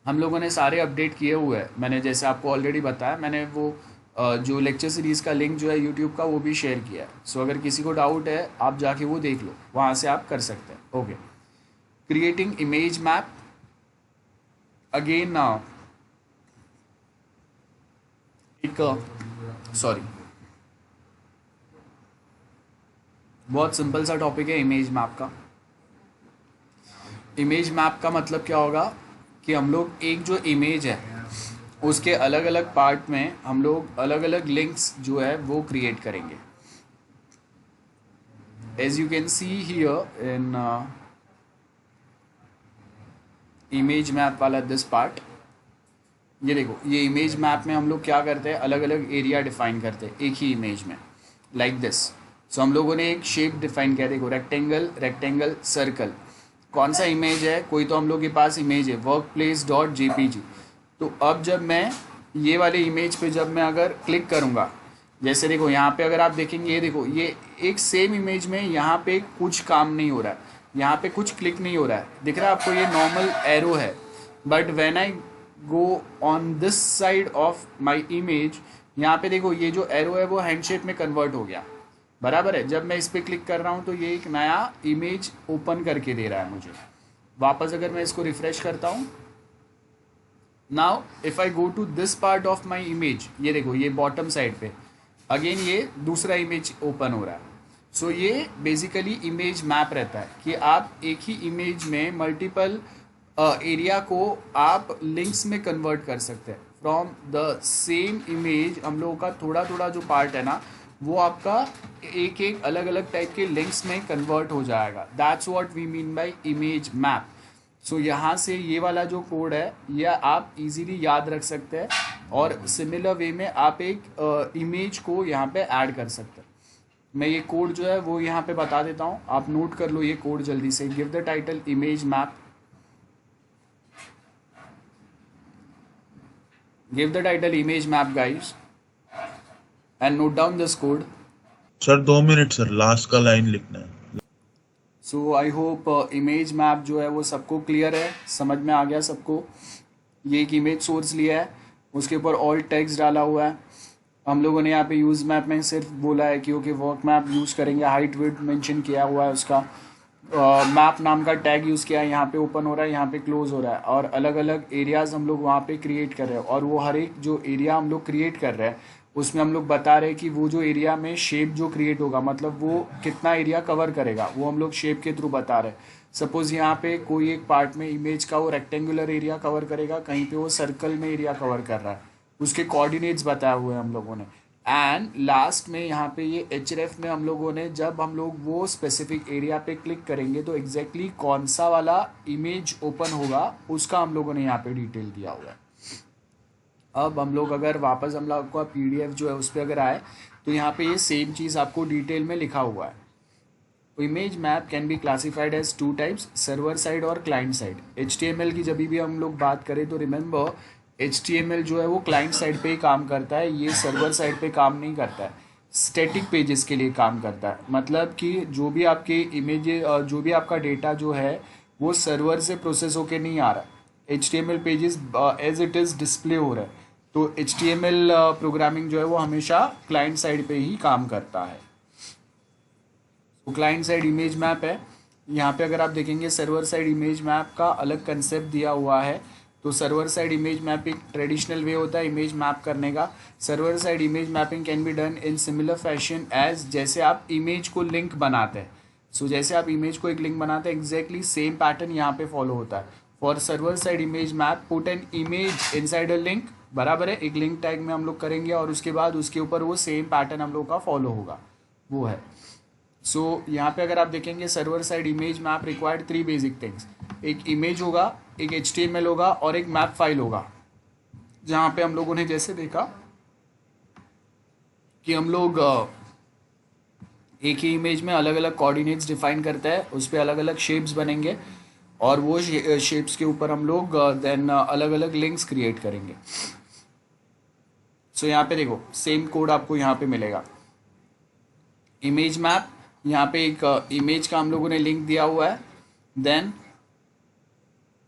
हम लोगों ने सारे अपडेट किए हुए हैं, मैंने जैसे आपको ऑलरेडी बताया, मैंने वो जो लेक्चर सीरीज़ का लिंक जो है यूट्यूब का वो भी शेयर किया है। सो अगर किसी को डाउट है आप जाके वो देख लो, वहाँ से आप कर सकते हैं। Okay, creating image map again एक सॉरी बहुत सिंपल सा टॉपिक है इमेज मैप का। इमेज मैप का मतलब क्या होगा कि हम लोग एक जो इमेज है उसके अलग अलग पार्ट में हम लोग अलग अलग लिंक्स जो है वो क्रिएट करेंगे। As you can see here in image map वाला दिस पार्ट, ये देखो ये इमेज मैप में हम लोग क्या करते हैं, अलग अलग एरिया डिफाइन करते हैं एक ही इमेज में, लाइक दिस। सो हम लोगों ने एक शेप डिफाइन किया, देखो रेक्टेंगल, रेक्टेंगल, सर्कल। कौन सा इमेज है, कोई तो हम लोग के पास इमेज है workplace.jpg। तो अब जब मैं ये वाले इमेज पे जब मैं अगर क्लिक करूँगा, जैसे देखो यहाँ पे अगर आप देखेंगे, ये देखो ये एक सेम इमेज में यहाँ पे कुछ काम नहीं हो रहा है, यहाँ पे कुछ क्लिक नहीं हो रहा है, दिख रहा है आपको, ये नॉर्मल एरो है। But when I go on this side of my image, यहाँ पे देखो ये जो एरो है वो हैंडशेप में कन्वर्ट हो गया, बराबर है। जब मैं इस पर क्लिक कर रहा हूँ तो ये एक नया इमेज ओपन करके दे रहा है मुझे। वापस अगर मैं इसको रिफ्रेश करता हूँ, now if I go to this part of my image, ये देखो ये बॉटम साइड पे अगेन ये दूसरा इमेज ओपन हो रहा है। सो ये बेसिकली इमेज मैप रहता है कि आप एक ही इमेज में मल्टीपल एरिया को आप लिंक्स में कन्वर्ट कर सकते हैं। फ्रॉम द सेम इमेज हम लोगों का थोड़ा थोड़ा जो पार्ट है ना, वो आपका एक एक अलग अलग टाइप के लिंक्स में कन्वर्ट हो जाएगा। That's what we mean by image map. So यहाँ से ये वाला जो कोड है ये आप इजीली याद रख सकते हैं और सिमिलर वे में आप एक इमेज को यहाँ पे ऐड कर सकते हैं। मैं ये कोड जो है वो यहाँ पे बता देता हूँ, आप नोट कर लो ये कोड जल्दी से। Give the title image map, Give the title image map, guys, and note down this code. Sir 2 minute sir, last का लाइन लिखना है। सो आई होप इमेज मैप जो है वो सबको क्लियर है, समझ में आ गया सबको। ये एक इमेज सोर्स लिया है, उसके ऊपर ऑल टेक्स्ट डाला हुआ है। हम लोगों ने यहाँ पे यूज़ मैप में सिर्फ बोला है कि ओके वर्क मैप यूज़ करेंगे, हाइट विड्थ मेंशन किया हुआ है उसका। मैप नाम का टैग यूज़ किया है, यहाँ पे ओपन हो रहा है, यहाँ पे क्लोज हो रहा है, और अलग अलग एरियाज़ हम लोग वहाँ पे क्रिएट कर रहे हैं। और वो हर एक जो एरिया हम लोग क्रिएट कर रहे हैं उसमें हम लोग बता रहे हैं कि वो जो एरिया में शेप जो क्रिएट होगा, मतलब वो कितना एरिया कवर करेगा, वो हम लोग शेप के थ्रू बता रहे हैं। सपोज़ यहाँ पे कोई एक पार्ट में इमेज का वो रेक्टेंगुलर एरिया कवर करेगा, कहीं पे वो सर्कल में एरिया कवर कर रहा है, उसके कोऑर्डिनेट्स बताए हुए हैं हम लोगों ने। एंड लास्ट में यहाँ पे ये एचरेफ में हम लोगों ने, जब हम लोग वो स्पेसिफिक एरिया पे क्लिक करेंगे तो एग्जैक्टली कौन सा वाला इमेज ओपन होगा उसका हम लोगों ने यहाँ पे डिटेल दिया हुआ है। अब हम लोग अगर वापस हम लोग का PDF जो है उस पर अगर आए तो यहाँ पे ये सेम चीज़ आपको डिटेल में लिखा हुआ है। Image map can be classified as 2 types, server side और क्लाइंट साइड। HTML की जब भी हम लोग बात करें तो रिमेंबर HTML जो है वो क्लाइंट साइड पे ही काम करता है, ये सर्वर साइड पे काम नहीं करता है। स्टैटिक पेजेस के लिए काम करता है, मतलब कि जो भी आपके इमेज जो भी आपका डेटा जो है वो सर्वर से प्रोसेस होके नहीं आ रहा। HTML pages as it is display हो रहा है, तो HTML प्रोग्रामिंग जो है वो हमेशा क्लाइंट साइड पे ही काम करता है। तो क्लाइंट साइड इमेज मैप है। यहाँ पे अगर आप देखेंगे सर्वर साइड इमेज मैप का अलग कंसेप्ट दिया हुआ है। तो सर्वर साइड इमेज मैप एक ट्रेडिशनल वे होता है इमेज मैप करने का। Server side image mapping can be done in similar fashion as, जैसे आप इमेज को लिंक बनाते हैं। सो जैसे आप इमेज को एक लिंक बनाते हैं, एग्जैक्टली सेम पैटर्न यहाँ पे फॉलो होता है। For server side image map, put an image inside a link, बराबर है, एक लिंक टैग में हम लोग करेंगे और उसके बाद उसके ऊपर वो सेम पैटर्न हम लोग का फॉलो होगा, वो है। सो यहाँ पे अगर आप देखेंगे server side image map required 3 basic things. एक इमेज होगा, एक HTML होगा और एक मैप फाइल होगा। जहाँ पे हम लोगों ने जैसे देखा कि हम लोग एक ही इमेज में अलग अलग कोऑर्डिनेट्स डिफाइन करते हैं, उस पर अलग अलग शेप्स बनेंगे और वो शेप्स के ऊपर हम लोग देन अलग अलग लिंक्स क्रिएट करेंगे। सो यहाँ पे देखो सेम कोड आपको यहाँ पे मिलेगा। इमेज मैप, यहाँ पे एक इमेज का हम लोगों ने लिंक दिया हुआ है, देन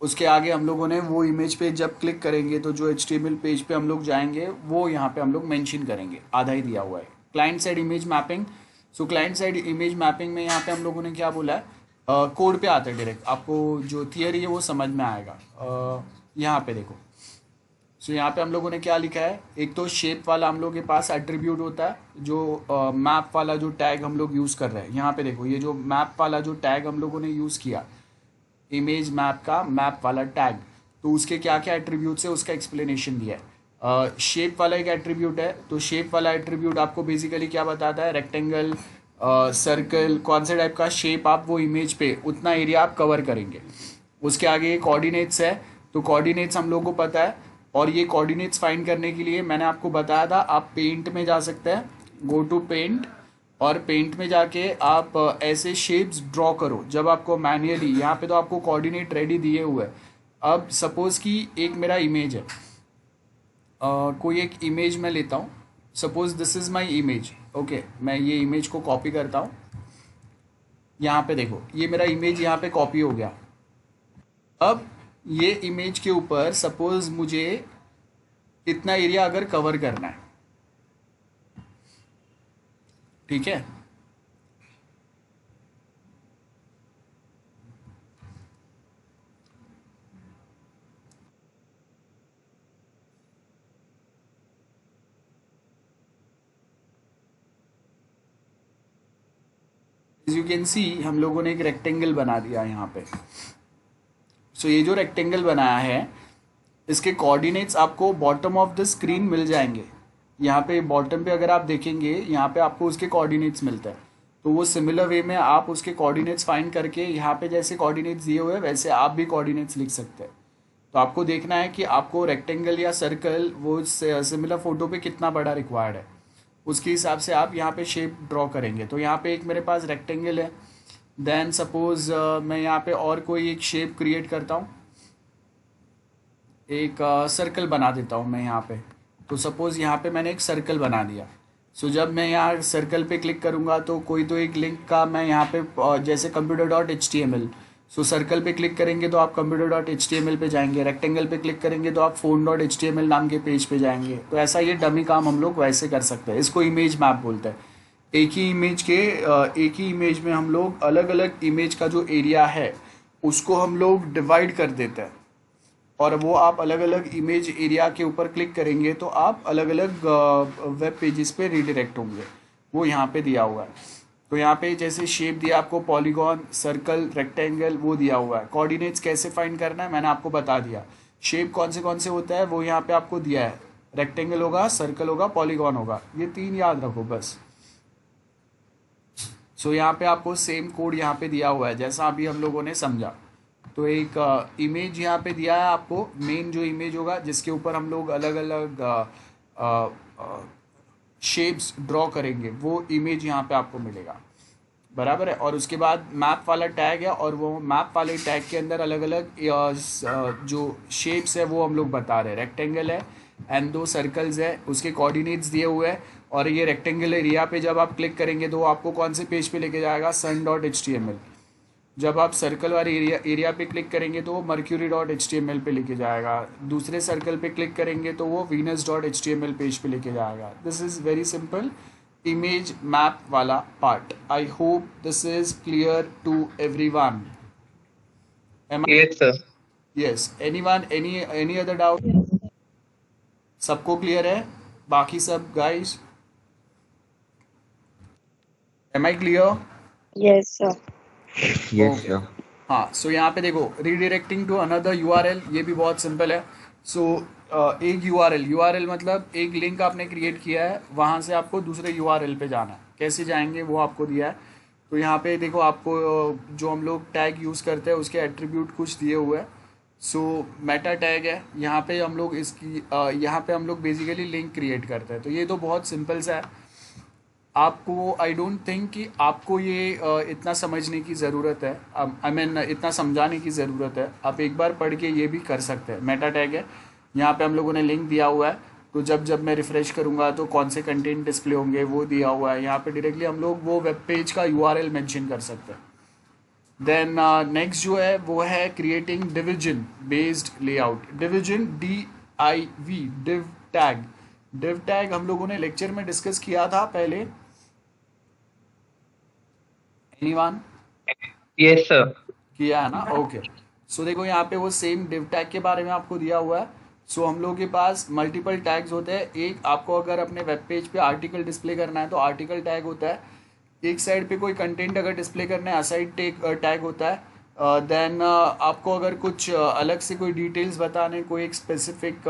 उसके आगे हम लोगों ने वो इमेज पे जब क्लिक करेंगे तो जो HTML पेज पे हम लोग जाएंगे वो यहाँ पे हम लोग मेंशन करेंगे, आधा ही दिया हुआ है। क्लाइंट साइड इमेज मैपिंग, सो क्लाइंट साइड इमेज मैपिंग में यहाँ पे हम लोगों ने क्या बोला है, कोड पे आता है डायरेक्ट, आपको जो थियरी है वो समझ में आएगा। यहाँ पे देखो, सो यहाँ पे हम लोगों ने क्या लिखा है, एक तो शेप वाला हम लोग के पास एट्रीब्यूट होता है, जो मैप वाला जो टैग हम लोग यूज़ कर रहे हैं। यहाँ पे देखो ये जो मैप वाला जो टैग हम लोगों ने यूज़ किया, इमेज मैप का मैप वाला टैग, तो उसके क्या क्या एट्रीब्यूट्स है उसका एक्सप्लेनेशन दिया है। शेप वाला एक एट्रीब्यूट है, तो शेप वाला एट्रीब्यूट आपको बेसिकली क्या बताता है, रेक्टेंगल, सर्कल, कौन से टाइप का शेप आप वो इमेज पे उतना एरिया आप कवर करेंगे। उसके आगे कोऑर्डिनेट्स है, तो कोऑर्डिनेट्स हम लोग को पता है, और ये कोऑर्डिनेट्स फाइंड करने के लिए मैंने आपको बताया था आप पेंट में जा सकते हैं, गो टू पेंट, और पेंट में जाके आप ऐसे शेप्स ड्रॉ करो। जब आपको मैन्युअली, यहाँ पे तो आपको कोऑर्डिनेट रेडी दिए हुए हैं। अब सपोज कि एक मेरा इमेज है, कोई एक इमेज मैं लेता हूँ, suppose this is my image, okay, मैं ये इमेज को कॉपी करता हूँ। यहाँ पे देखो ये मेरा इमेज यहाँ पे कॉपी हो गया। अब ये इमेज के ऊपर सपोज मुझे इतना एरिया अगर कवर करना है, ठीक है, यू कैन सी हम लोगों ने एक रेक्टेंगल बना दिया यहाँ पे। सो ये जो रेक्टेंगल बनाया है इसके कोऑर्डिनेट्स आपको बॉटम ऑफ द स्क्रीन मिल जाएंगे। यहाँ पे बॉटम पे अगर आप देखेंगे यहाँ पे आपको उसके कोऑर्डिनेट्स मिलते हैं, तो वो सिमिलर वे में आप उसके कोऑर्डिनेट्स फाइंड करके यहाँ पे जैसे कोऑर्डिनेट्स दिए हुए हैं वैसे आप भी कोऑर्डिनेट्स लिख सकते हैं। तो आपको देखना है कि आपको रेक्टेंगल या सर्कल वो सिमिलर फोटो पे कितना बड़ा रिक्वायर्ड है, उसके हिसाब से आप यहाँ पे शेप ड्रॉ करेंगे। तो यहाँ पे एक मेरे पास रेक्टेंगल है, देन सपोज मैं यहाँ पे और कोई एक शेप क्रिएट करता हूँ, एक सर्कल बना देता हूँ मैं यहाँ पे। तो सपोज़ यहाँ पे मैंने एक सर्कल बना दिया। सो जब मैं यहाँ सर्कल पे क्लिक करूँगा तो कोई तो एक लिंक का मैं यहाँ पे जैसे computer.html, सो सर्कल पे क्लिक करेंगे तो आप computer.html पे जाएंगे, रेक्टेंगल पे क्लिक करेंगे तो आप phone.html नाम के पेज पे जाएंगे। तो ऐसा ये डमी काम हम लोग वैसे कर सकते हैं। इसको इमेज मैप बोलते हैं। एक ही इमेज में हम लोग अलग अलग इमेज का जो एरिया है उसको हम लोग डिवाइड कर देते हैं, और वो आप अलग अलग इमेज एरिया के ऊपर क्लिक करेंगे तो आप अलग अलग वेब पेजेस पे रीडायरेक्ट होंगे। वो यहाँ पे दिया हुआ है। तो यहाँ पे जैसे शेप दिया आपको, पॉलीगॉन, सर्कल, रेक्टेंगल, वो दिया हुआ है। कोऑर्डिनेट्स कैसे फाइंड करना है मैंने आपको बता दिया। शेप कौन से होता है वो यहाँ पे आपको दिया है। रेक्टेंगल होगा, सर्कल होगा, पॉलीगॉन होगा, ये 3 याद रखो बस। सो यहाँ पे आपको सेम कोड यहाँ पे दिया हुआ है जैसा अभी हम लोगों ने समझा। तो एक इमेज यहाँ पे दिया है आपको, मेन जो इमेज होगा जिसके ऊपर हम लोग अलग अलग शेप्स ड्रॉ करेंगे, वो इमेज यहाँ पे आपको मिलेगा, बराबर है। और उसके बाद मैप वाला टैग है, और वो मैप वाले टैग के अंदर अलग अलग जो शेप्स है वो हम लोग बता रहे हैं। रेक्टेंगल है एंड 2 सर्कल्स है, उसके कोऑर्डिनेट्स दिए हुए हैं। और ये रेक्टेंगल एरिया पे जब आप क्लिक करेंगे तो आपको कौन से पेज पे लेके जाएगा, sun.html। जब आप सर्कल वाले एरिया पे क्लिक करेंगे तो वो mercury.html पे लेके जाएगा। दूसरे सर्कल पे क्लिक करेंगे तो वो venus.html पेज पे लेके जाएगा। This is very simple image map वाला part. I hope this is clear to everyone. Yes, sir. Yes, anyone, any other doubt? सबको क्लियर है? बाकी सब guys, am I clear? Yes, sir. Yes, okay. sir. हाँ, सो यहाँ पे देखो, redirecting to another URL, ये भी बहुत सिंपल है। सो एक यूआरएल मतलब एक लिंक आपने क्रिएट किया है, वहाँ से आपको दूसरे यूआरएल पे जाना है। कैसे जाएंगे वो आपको दिया है। तो यहाँ पे देखो आपको जो हम लोग टैग यूज़ करते हैं उसके एट्रीब्यूट कुछ दिए हुए हैं। सो मेटा टैग है, यहाँ पे हम लोग यहाँ पे हम लोग बेसिकली लिंक क्रिएट करते हैं। तो ये तो बहुत सिंपल सा है। आपको आई डोंट थिंक कि आपको ये इतना समझने की ज़रूरत है, आई मीन इतना समझाने की ज़रूरत है। आप एक बार पढ़ के ये भी कर सकते हैं। मेटा टैग है, यहाँ पे हम लोगों ने लिंक दिया हुआ है। तो जब मैं रिफ़्रेश करूँगा तो कौन से कंटेंट डिस्प्ले होंगे वो दिया हुआ है। यहाँ पे डायरेक्टली हम लोग वो वेब पेज का यूआरएल मेंशन कर सकते हैं। देन नेक्स्ट जो है वो है creating division based layout. Division DIV, div tag हम लोगों ने लेक्चर में डिस्कस किया था पहले। एनीवन? Yes, sir. किया है ना? ओके। सो देखो यहाँ पे वो सेम डिव टैग के बारे में आपको दिया हुआ है। सो हम लोग के पास मल्टीपल टैग्स होते हैं। एक आपको अगर अपने वेब पेज पे आर्टिकल डिस्प्ले करना है तो आर्टिकल टैग होता है। एक साइड पे कोई कंटेंट अगर डिस्प्ले करना है असाइड टैग होता है। देन आपको अगर कुछ अलग से कोई डिटेल्स बताने, कोई एक स्पेसिफिक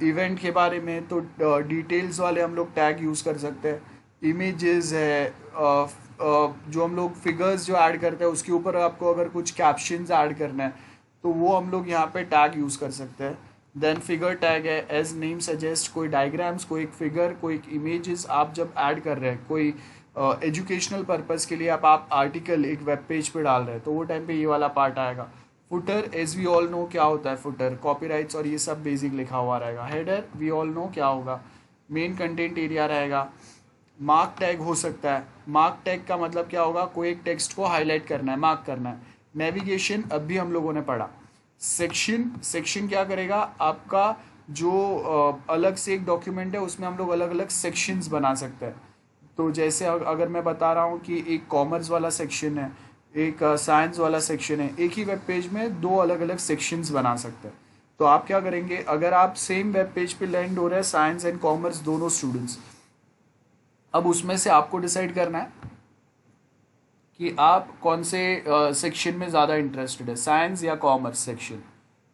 इवेंट के बारे में, तो डिटेल्स वाले हम लोग टैग यूज़ कर सकते हैं। इमेजेस है, जो हम लोग फिगर्स जो ऐड करते हैं उसके ऊपर आपको अगर कुछ कैप्शंस ऐड करना है तो वो हम लोग यहाँ पे टैग यूज़ कर सकते हैं। देन फिगर टैग है, एज नेम सजेस्ट, कोई डायग्राम्स, कोई एक फिगर, कोई एक इमेजेस आप जब ऐड कर रहे हैं, कोई एजुकेशनल पर्पस के लिए आप आर्टिकल एक वेब पेज पे डाल रहे हैं तो वो टाइम पे ये वाला पार्ट आएगा। Footer, as we all know क्या होता है फुटर, कॉपीराइट्स और ये सब बेसिक लिखा हुआ रहेगा। हेडर, वी ऑल नो क्या होगा। मेन कंटेंट एरिया रहेगा। मार्क टैग हो सकता है। मार्क टैग का मतलब क्या होगा, कोई एक टेक्स्ट को हाईलाइट करना है, मार्क करना है। नेविगेशन अब भी हम लोगों ने पढ़ा। सेक्शन क्या करेगा, आपका जो अलग से एक डॉक्यूमेंट है उसमें हम लोग अलग अलग सेक्शंस बना सकते हैं। तो जैसे अगर मैं बता रहा हूँ कि एक कॉमर्स वाला सेक्शन है, एक साइंस वाला सेक्शन है, एक ही वेब पेज में 2 अलग अलग सेक्शंस बना सकते हैं। तो आप क्या करेंगे, अगर आप सेम वेब पेज पे लैंड हो रहे हैं साइंस एंड कॉमर्स दोनों स्टूडेंट्स, अब उसमें से आपको डिसाइड करना है कि आप कौन से सेक्शन में ज़्यादा इंटरेस्टेड है, साइंस या कॉमर्स सेक्शन,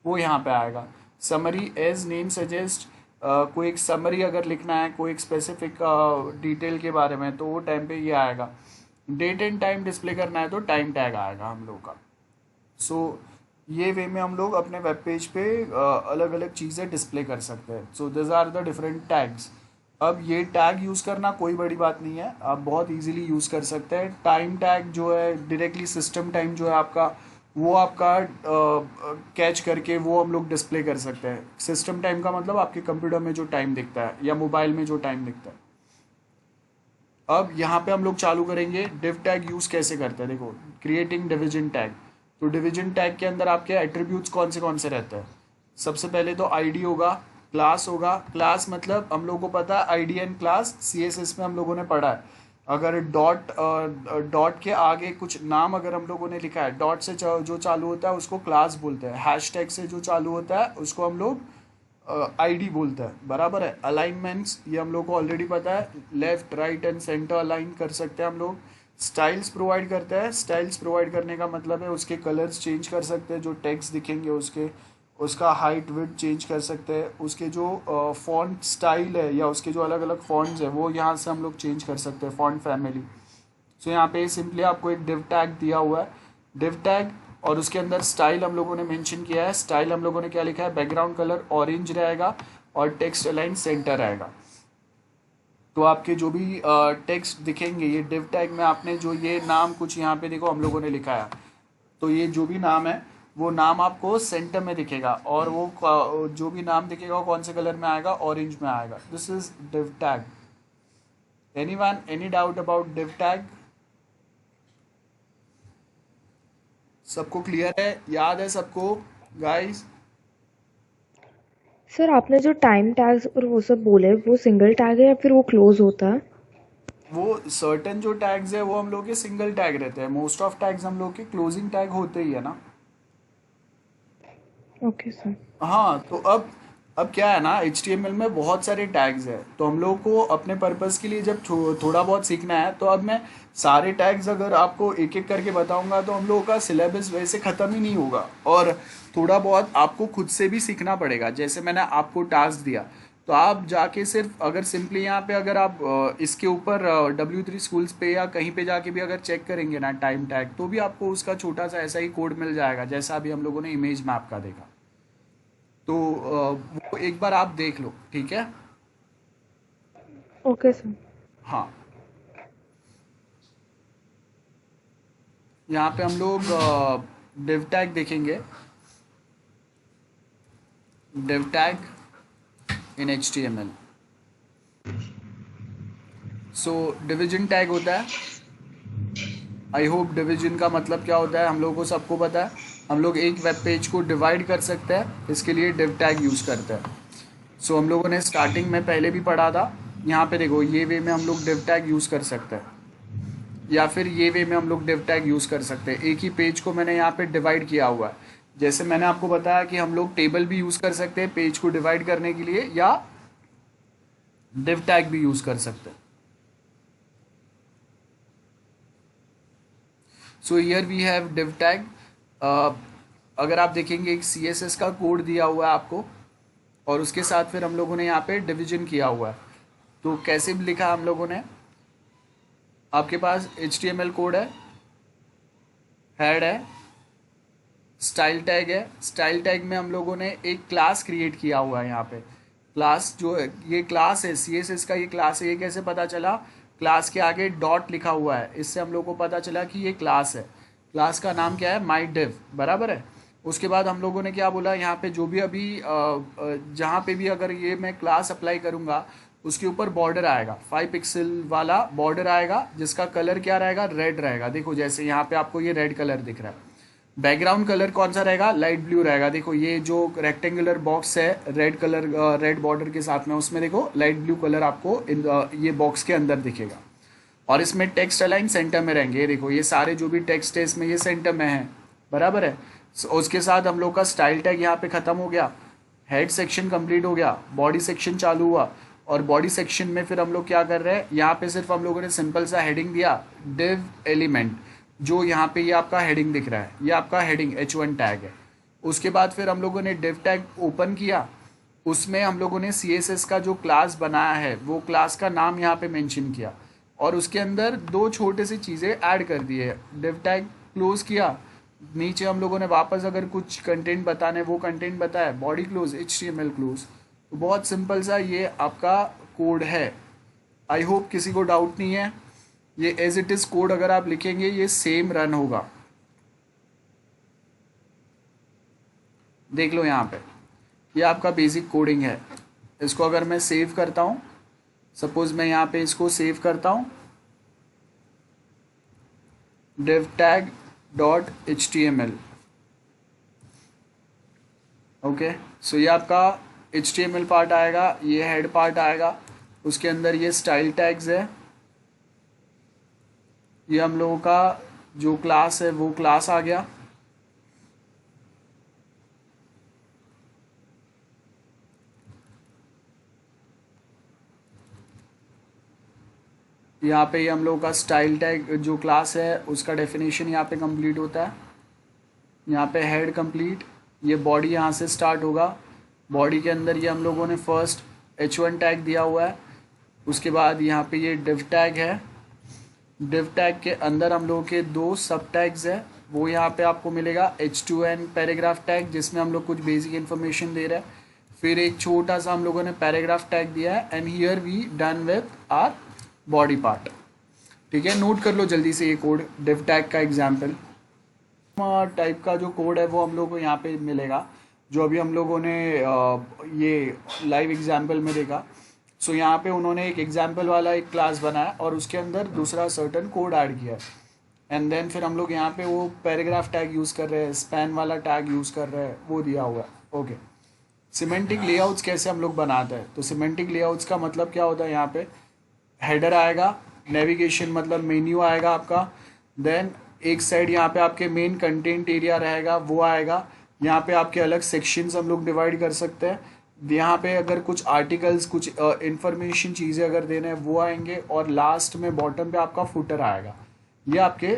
वो यहाँ पे आएगा। समरी, एज नेम सजेस्ट, कोई एक समरी अगर लिखना है कोई एक स्पेसिफिक डिटेल के बारे में तो वो टाइम पे ये आएगा। डेट एंड टाइम डिस्प्ले करना है तो टाइम टैग आएगा हम लोग का। सो ये वे में हम लोग अपने वेब पेज पे अलग अलग चीज़ें डिस्प्ले कर सकते हैं। So this are the different tags. अब ये टैग यूज़ करना कोई बड़ी बात नहीं है, आप बहुत इजीली यूज़ कर सकते हैं। टाइम टैग जो है डायरेक्टली सिस्टम टाइम जो है आपका वो आपका कैच करके वो हम लोग डिस्प्ले कर सकते हैं। सिस्टम टाइम का मतलब आपके कंप्यूटर में जो टाइम दिखता है या मोबाइल में जो टाइम दिखता है। अब यहाँ पे हम लोग चालू करेंगे डिव टैग यूज़ कैसे करते हैं। देखो, क्रिएटिंग डिवीजन टैग। तो डिवीजन टैग के अंदर आपके एट्रीब्यूट्स कौन से रहते हैं। सबसे पहले तो आईडी होगा, क्लास होगा। क्लास मतलब हम लोगों को पता है आईडी एंड क्लास सीएसएस में हम लोगों ने पढ़ा है। अगर डॉट के आगे कुछ नाम अगर हम लोगों ने लिखा है, डॉट से जो चालू होता है उसको क्लास बोलते हैं। हैशटैग से जो चालू होता है उसको हम लोग आईडी बोलता है, बराबर है। अलाइनमेंट्स ये हम लोग को ऑलरेडी पता है, left right and centre align कर सकते हैं हम लोग। स्टाइल्स प्रोवाइड करते हैं। स्टाइल्स प्रोवाइड करने का मतलब है उसके कलर्स चेंज कर सकते हैं, जो टेक्स्ट दिखेंगे उसके, उसका हाइट विड्थ चेंज कर सकते हैं। उसके जो फॉन्ट स्टाइल है या उसके जो अलग अलग फॉन्ट्स है वो यहाँ से हम लोग चेंज कर सकते हैं, फॉन्ट फैमिली। सो यहाँ पे सिंपली आपको एक डिव टैग दिया हुआ है, डिव टैग, और उसके अंदर स्टाइल हम लोगों ने मेंशन किया है। स्टाइल हम लोगों ने क्या लिखा है, बैकग्राउंड कलर ऑरेंज रहेगा और टेक्स्ट अलाइन सेंटर रहेगा। तो आपके जो भी टेक्स्ट दिखेंगे ये डिव टैग में, आपने जो ये नाम कुछ यहाँ पे देखो हम लोगों ने लिखा है, तो ये जो भी नाम है वो नाम आपको सेंटर में दिखेगा, और वो जो भी नाम दिखेगा वो कौन से कलर में आएगा, ऑरेंज में आएगा। This is div tag. Anyone, any doubt about div tag? सबको क्लियर है, याद है सबको गाइस? सर आपने जो टाइम टैग्स और वो सब बोले वो सिंगल टैग है या फिर वो क्लोज होता है? वो सर्टेन जो टैग्स है वो हम लोग के सिंगल टैग रहते हैं। मोस्ट ऑफ टैग्स हम लोग के क्लोजिंग टैग होते ही है ना। Okay sir. हाँ, तो अब क्या है ना, HTML में बहुत सारे टैग्स है, तो हम लोग को अपने पर्पस के लिए जब थोड़ा बहुत सीखना है, तो अब मैं सारे टैग्स अगर आपको एक एक करके बताऊंगा तो हम लोगों का सिलेबस वैसे ख़त्म ही नहीं होगा, और थोड़ा बहुत आपको खुद से भी सीखना पड़ेगा। जैसे मैंने आपको टास्क दिया, तो आप जाके सिर्फ अगर सिंपली यहाँ पे अगर आप इसके ऊपर W3 स्कूल्स पे या कहीं पे जाके भी अगर चेक करेंगे ना टाइम टैग, तो भी आपको उसका छोटा सा ऐसा ही कोड मिल जाएगा जैसा अभी हम लोगों ने इमेज मैप का देखा। तो वो एक बार आप देख लो, ठीक है? Okay sir. हाँ, यहाँ पे हम लोग डिव टैग देखेंगे, div tag in HTML। So division tag होता है। आई होप डिवीजन का मतलब क्या होता है हम लोगों को सबको पता है। हम लोग एक वेब पेज को डिवाइड कर सकते हैं, इसके लिए डिव टैग यूज़ करते हैं। सो हम लोगों ने स्टार्टिंग में पहले भी पढ़ा था। यहाँ पे देखो, ये वे में हम लोग डिव टैग यूज़ कर सकते हैं, या फिर ये वे में हम लोग डिव टैग यूज़ कर सकते हैं। एक ही पेज को मैंने यहाँ पे डिवाइड किया हुआ है। जैसे मैंने आपको बताया कि हम लोग टेबल भी यूज़ कर सकते हैं पेज को डिवाइड करने के लिए, या डिव टैग भी यूज़ कर सकते हैं। So here we have div tag. अगर आप देखेंगे एक CSS का कोड दिया हुआ है आपको, और उसके साथ फिर हम लोगों ने यहाँ पे डिवीजन किया हुआ है। तो कैसे भी लिखा हम लोगों ने, आपके पास HTML कोड है, हेड है, स्टाइल टैग है। स्टाइल टैग में हम लोगों ने एक क्लास क्रिएट किया हुआ है। यहाँ पे क्लास जो है, ये क्लास है CSS का, ये क्लास है। ये कैसे पता चला, क्लास के आगे डॉट लिखा हुआ है, इससे हम लोग को पता चला कि ये क्लास है। क्लास का नाम क्या है, माई डिव, बराबर है। उसके बाद हम लोगों ने क्या बोला, यहाँ पे जो भी अभी जहाँ पे भी अगर ये मैं क्लास अप्लाई करूँगा उसके ऊपर बॉर्डर आएगा, 5 पिक्सल वाला बॉर्डर आएगा, जिसका कलर क्या रहेगा, रेड रहेगा। देखो जैसे यहाँ पे आपको ये रेड कलर दिख रहा है। बैकग्राउंड कलर कौन सा रहेगा, लाइट ब्लू रहेगा। देखो ये जो रेक्टेंगुलर बॉक्स है रेड कलर, रेड बॉर्डर के साथ में, उसमें देखो लाइट ब्लू कलर आपको ये बॉक्स के अंदर दिखेगा। और इसमें टेक्स्ट अलाइन सेंटर में रहेंगे। देखो ये सारे जो भी टेक्स्ट है इसमें ये सेंटर में है, बराबर है। उसके साथ हम लोग का स्टाइल टैग यहाँ पे ख़त्म हो गया, हेड सेक्शन कंप्लीट हो गया, बॉडी सेक्शन चालू हुआ। और बॉडी सेक्शन में फिर हम लोग क्या कर रहे हैं, यहाँ पे सिर्फ हम लोगों ने सिंपल सा हेडिंग दिया, डिव एलिमेंट। जो यहाँ पे ये आपका हेडिंग दिख रहा है, ये आपका हेडिंग H1 टैग है। उसके बाद फिर हम लोगों ने डिव टैग ओपन किया, उसमें हम लोगों ने CSS का जो क्लास बनाया है वो क्लास का नाम यहाँ पे मेंशन किया, और उसके अंदर दो छोटे सी चीज़ें ऐड कर दी है। डिव टैग क्लोज किया, नीचे हम लोगों ने वापस अगर कुछ कंटेंट बताने वो कंटेंट बताया, बॉडी क्लोज, HTML क्लोज। तो बहुत सिंपल सा ये आपका कोड है। आई होप किसी को डाउट नहीं है। ये एज इट इज़ कोड अगर आप लिखेंगे ये सेम रन होगा। देख लो यहाँ पे, ये आपका बेसिक कोडिंग है। इसको अगर मैं सेव करता हूँ, सपोज मैं यहाँ पे इसको सेव करता हूँ divtag.html। ओके, सो ये आपका HTML पार्ट आएगा, ये हेड पार्ट आएगा, उसके अंदर ये स्टाइल टैग्स है, ये हम लोगों का जो क्लास है वो क्लास आ गया। यहाँ पे ये हम लोगों का स्टाइल टैग जो क्लास है उसका डेफिनेशन यहाँ पे कंप्लीट होता है। यहाँ पे हेड कंप्लीट, ये बॉडी यहाँ से स्टार्ट होगा। बॉडी के अंदर ये हम लोगों ने फर्स्ट h1 टैग दिया हुआ है। उसके बाद यहाँ पे ये div टैग है। div टैग के अंदर हम लोगों के दो सब टैग्स है, वो यहाँ पे आपको मिलेगा h2n पैराग्राफ टैग, जिसमें हम लोग कुछ बेसिक इन्फॉर्मेशन दे रहे हैं। फिर एक छोटा सा हम लोगों ने पैराग्राफ टैग दिया है, and here we done with our body part. ठीक है, नोट कर लो जल्दी से ये कोड, div टैग का एग्जाम्पल टाइप का जो कोड है वो हम लोग को यहाँ पे मिलेगा, जो अभी हम लोगों ने ये लाइव एग्जाम्पल में देखा। सो यहाँ पे उन्होंने एक एग्जाम्पल वाला एक क्लास बनाया और उसके अंदर दूसरा सर्टन कोड ऐड किया है, एंड देन फिर हम लोग यहाँ पे वो पैराग्राफ टैग यूज़ कर रहे हैं, स्पैन वाला टैग यूज़ कर रहे हैं, वो दिया हुआ है। ओके, सिमेंटिक लेआउट्स कैसे हम लोग बनाते हैं, तो सिमेंटिक लेआउट्स का मतलब क्या होता है, यहाँ पे हेडर आएगा, नेविगेशन मतलब मेन्यू आएगा आपका, देन एक साइड यहाँ पे आपके मेन कंटेंट एरिया रहेगा वो आएगा। यहाँ पे आपके अलग सेक्शंस हम लोग डिवाइड कर सकते हैं। यहाँ पे अगर कुछ आर्टिकल्स, कुछ इंफॉर्मेशन चीज़ें अगर देने हैं वो आएंगे, और लास्ट में बॉटम पे आपका फुटर आएगा। ये आपके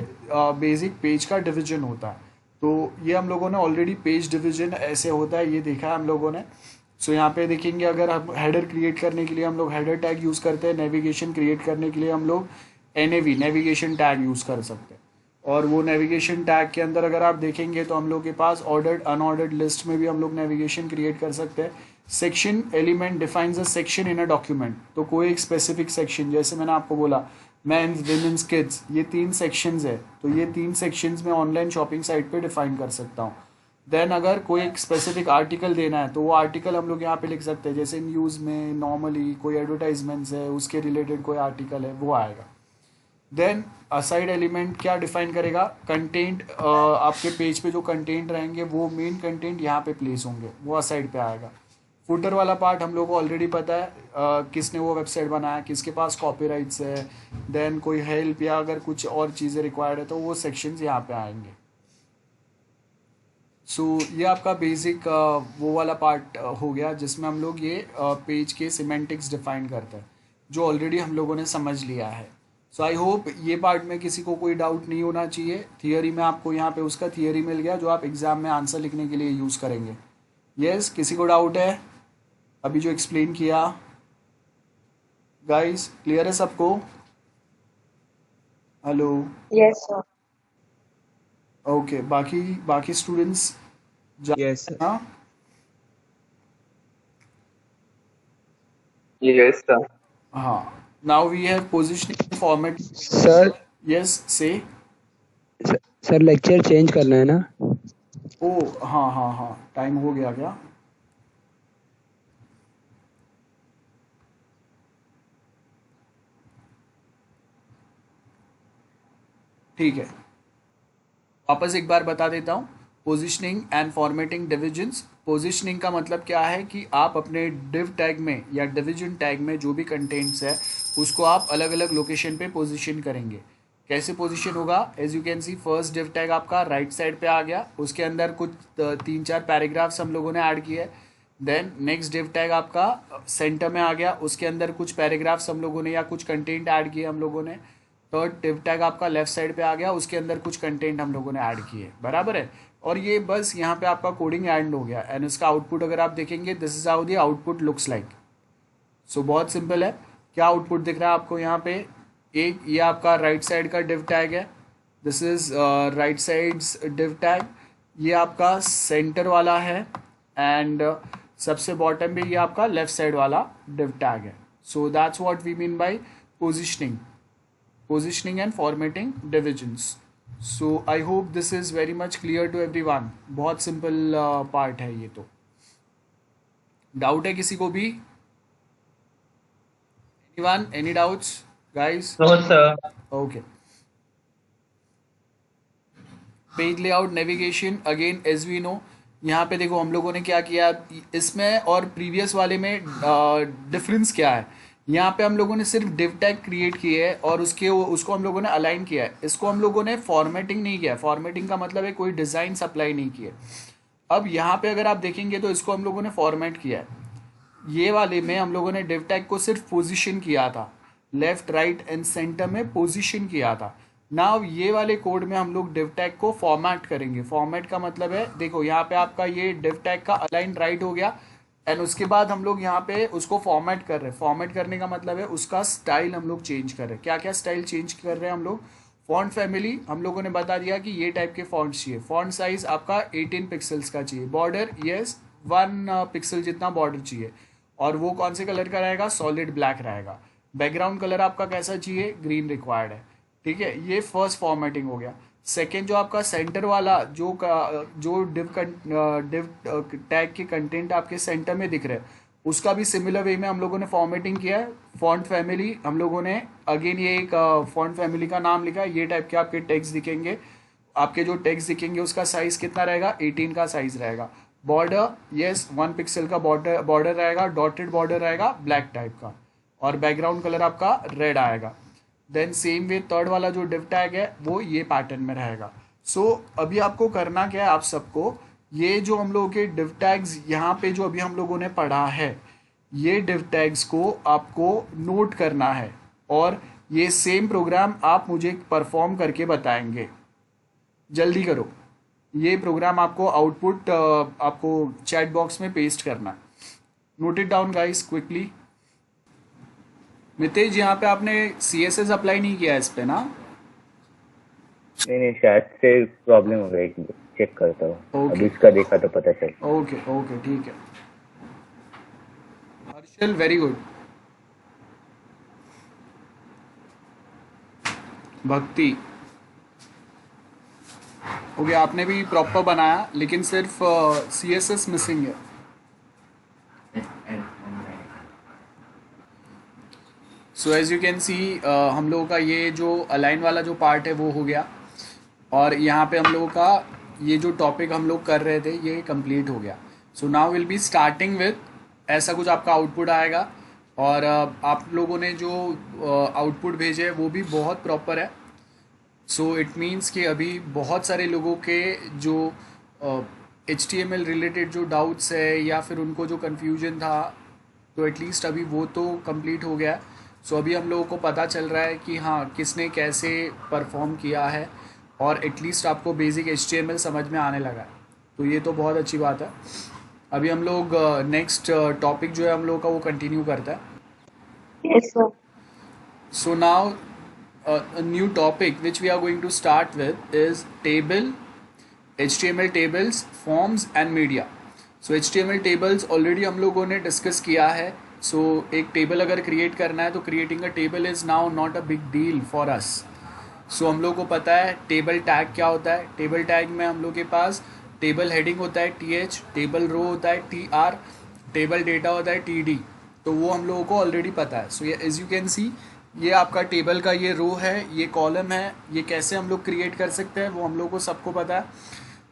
बेसिक पेज का डिवीजन होता है। तो ये हम लोगों ने ऑलरेडी पेज डिवीजन ऐसे होता है ये देखा है हम लोगों ने। सो यहाँ पे देखेंगे, अगर हम हेडर क्रिएट करने के लिए हम लोग हेडर टैग यूज़ करते हैं, नेविगेशन क्रिएट करने के लिए हम लोग NAV नेविगेशन टैग यूज़ कर सकते हैं। और वो नेविगेशन टैग के अंदर अगर आप देखेंगे तो हम लोग के पास ऑर्डर्ड अनऑर्डर्ड लिस्ट में भी हम लोग नेविगेशन क्रिएट कर सकते हैं। Section element defines a section in a document, तो कोई एक स्पेसिफिक सेक्शन, जैसे मैंने आपको बोला मेंस, विमेंस, किड्स, ये 3 सेक्शंस है, तो ये 3 सेक्शंस में ऑनलाइन शॉपिंग साइट पे डिफाइन कर सकता हूँ। देन अगर कोई एक स्पेसिफिक आर्टिकल देना है तो वो आर्टिकल हम लोग यहाँ पे लिख सकते हैं, जैसे न्यूज़ में नॉर्मली कोई एडवर्टाइजमेंट्स है उसके रिलेटेड कोई आर्टिकल है वो आएगा। देन असाइड एलिमेंट क्या डिफाइन करेगा, कंटेंट, आपके पेज पे जो कंटेंट रहेंगे वो मेन कंटेंट यहाँ पे प्लेस होंगे, वो असाइड पे आएगा। फुटर वाला पार्ट हम लोग को ऑलरेडी पता है, किसने वो वेबसाइट बनाया, किसके पास कॉपीराइट्स है, देन कोई हेल्प या अगर कुछ और चीज़ें रिक्वायर्ड है तो वो सेक्शंस यहाँ पे आएंगे। सो ये आपका बेसिक वो वाला पार्ट हो गया जिसमें हम लोग ये पेज के सिमेंटिक्स डिफाइन करते हैं, जो ऑलरेडी हम लोगों ने समझ लिया है। सो आई होप ये पार्ट में किसी को कोई डाउट नहीं होना चाहिए। थियरी में आपको यहाँ पे उसका थियरी मिल गया जो आप एग्ज़ाम में आंसर लिखने के लिए यूज़ करेंगे। यस, किसी को डाउट है अभी जो एक्सप्लेन किया? गाइस क्लियर है सबको? हेलो? Yes sir. ओके, बाकी स्टूडेंट्स Yes, sir. हाँ, Yes, sir. हाँ। Now we have positioning format. Sir yes से। सर लेक्चर चेंज करना है ना? ओ हाँ हाँ हाँ, टाइम हो गया क्या? ठीक है, वापस एक बार बता देता हूँ। Positioning and formatting divisions. Positioning का मतलब क्या है कि आप अपने डिव टैग में या डिवीजन टैग में जो भी कंटेंट्स है उसको आप अलग अलग लोकेशन पे पोजीशन करेंगे। कैसे पोजीशन होगा? As you can see, first div tag आपका राइट साइड पे आ गया, उसके अंदर कुछ 3-4 पैराग्राफ्स हम लोगों ने ऐड किए। देन नेक्स्ट डिव टैग आपका सेंटर में आ गया, उसके अंदर कुछ पैराग्राफ्स हम लोगों ने या कुछ कंटेंट ऐड किए हम लोगों ने। थर्ड डिव टैग आपका लेफ्ट साइड पे आ गया, उसके अंदर कुछ कंटेंट हम लोगों ने ऐड किए, बराबर है। और ये बस यहाँ पे आपका कोडिंग एंड हो गया, एंड इसका आउटपुट अगर आप देखेंगे, this is how the output looks like. So बहुत सिंपल है। क्या आउटपुट दिख रहा है आपको यहाँ पे? एक ये आपका राइट साइड का डिव टैग है, this is right sides div tag. ये आपका सेंटर वाला है, एंड सबसे बॉटम पे ये आपका लेफ्ट साइड वाला डिव टैग है। So that's what we mean by positioning and formatting divisions. So I hope this is very much clear to everyone. बहुत सिंपल पार्ट है ये तो. डाउट है किसी को भी? Anyone, any doubts guys? No, sir. Okay. Page layout navigation again as we know. यहाँ पे देखो हम लोगों ने क्या किया इसमें और प्रीवियस वाले में डिफरेंस क्या है. यहाँ पे हम लोगों ने सिर्फ div टैग क्रिएट किए है और उसको हम लोगों ने अलाइन किया है. इसको हम लोगों ने फॉर्मेटिंग नहीं किया. फॉर्मेटिंग का मतलब है कोई डिज़ाइन अप्लाई नहीं किए. अब यहाँ पे अगर आप देखेंगे तो इसको हम लोगों ने फॉर्मेट किया है. ये वाले में हम लोगों ने div टैग को सिर्फ पोजीशन किया था, लेफ्ट राइट एंड सेंटर में पोजीशन किया था. नाउ ये वाले कोड में हम लोग div टैग को फॉर्मेट करेंगे. फॉर्मेट का मतलब है देखो यहाँ पे आपका ये div टैग का अलाइन राइट हो गया एंड उसके बाद हम लोग यहाँ पे उसको फॉर्मेट कर रहे हैं. फॉर्मेट करने का मतलब है उसका स्टाइल हम लोग चेंज कर रहे हैं. क्या क्या स्टाइल चेंज कर रहे हैं हम लोग? फॉन्ट फैमिली हम लोगों ने बता दिया कि ये टाइप के फॉन्ट चाहिए. फॉन्ट साइज आपका 18 पिक्सल्स का चाहिए. बॉर्डर यस 1 पिक्सल जितना बॉर्डर चाहिए और वो कौन से कलर का रहेगा? सॉलिड ब्लैक रहेगा. बैकग्राउंड कलर आपका कैसा चाहिए? ग्रीन रिक्वायर्ड है. ठीक है, ये फर्स्ट फॉर्मेटिंग हो गया. सेकेंड जो आपका सेंटर वाला जो div टैग के कंटेंट आपके सेंटर में दिख रहे हैं उसका भी सिमिलर वे में हम लोगों ने फॉर्मेटिंग किया है. फॉन्ट फैमिली हम लोगों ने अगेन ये एक फॉन्ट फैमिली का नाम लिखा है. ये टाइप के आपके टेक्स्ट दिखेंगे. आपके जो टेक्स्ट दिखेंगे उसका साइज कितना रहेगा? 18 का साइज रहेगा. बॉर्डर यस 1 पिक्सल का बॉर्डर रहेगा. डॉटेड बॉर्डर रहेगा ब्लैक टाइप का और बैकग्राउंड कलर आपका रेड आएगा. देन सेम वे थर्ड वाला जो div टैग है वो ये पैटर्न में रहेगा. सो अभी आपको करना क्या है? आप सबको ये जो हम लोगों के div टैग्स यहाँ पे जो अभी हम लोगों ने पढ़ा है ये div टैग्स को आपको नोट करना है और ये सेम प्रोग्राम आप मुझे परफॉर्म करके बताएंगे. जल्दी करो. ये प्रोग्राम आपको आउटपुट आपको चैट बॉक्स में पेस्ट करना है. Note it down guys quickly. Mitesh यहाँ पे आपने CSS अप्लाई नहीं किया है इस पे ना? नहीं शायद से प्रॉब्लम हो गई. चेक करता हूँ. Okay. अभी इसका देखा तो पता चल. ओके ओके ठीक है. Harshal very good. Bhakti okay आपने भी प्रॉपर बनाया लेकिन सिर्फ CSS मिसिंग है. So as you can see हम लोगों का ये जो अलाइन वाला जो पार्ट है वो हो गया और यहाँ पे हम लोगों का ये जो टॉपिक हम लोग कर रहे थे ये कंप्लीट हो गया. सो now will be starting with ऐसा कुछ आपका आउटपुट आएगा और आप लोगों ने जो आउटपुट भेजे है वो भी बहुत प्रॉपर है. सो इट मीन्स कि अभी बहुत सारे लोगों के जो HTML रिलेटेड जो डाउट्स है या फिर उनको जो कन्फ्यूजन था तो एटलीस्ट अभी वो तो कंप्लीट हो गया. सो अभी हम लोगों को पता चल रहा है कि हाँ किसने कैसे परफॉर्म किया है और एटलीस्ट आपको बेसिक HTML समझ में आने लगा है. तो ये तो बहुत अच्छी बात है. अभी हम लोग नेक्स्ट टॉपिक जो है हम लोग का वो कंटिन्यू करता है. Yes, sir. So now a new topic which we are going to start with is table, HTML tables, forms and media. So HTML tables already हम लोगों ने डिस्कस किया है. So एक टेबल अगर क्रिएट करना है तो creating a table is now not a big deal for us. So हम लोग को पता है टेबल टैग क्या होता है. टेबल टैग में हम लोग के पास टेबल हेडिंग होता है TH, टेबल रो होता है TR, टेबल डेटा होता है TD. तो वो हम लोगों को ऑलरेडी पता है. सो ये एज यू कैन सी ये आपका टेबल का ये रो है, ये कॉलम है, ये कैसे हम लोग क्रिएट कर सकते हैं वो हम लोग को सबको पता है.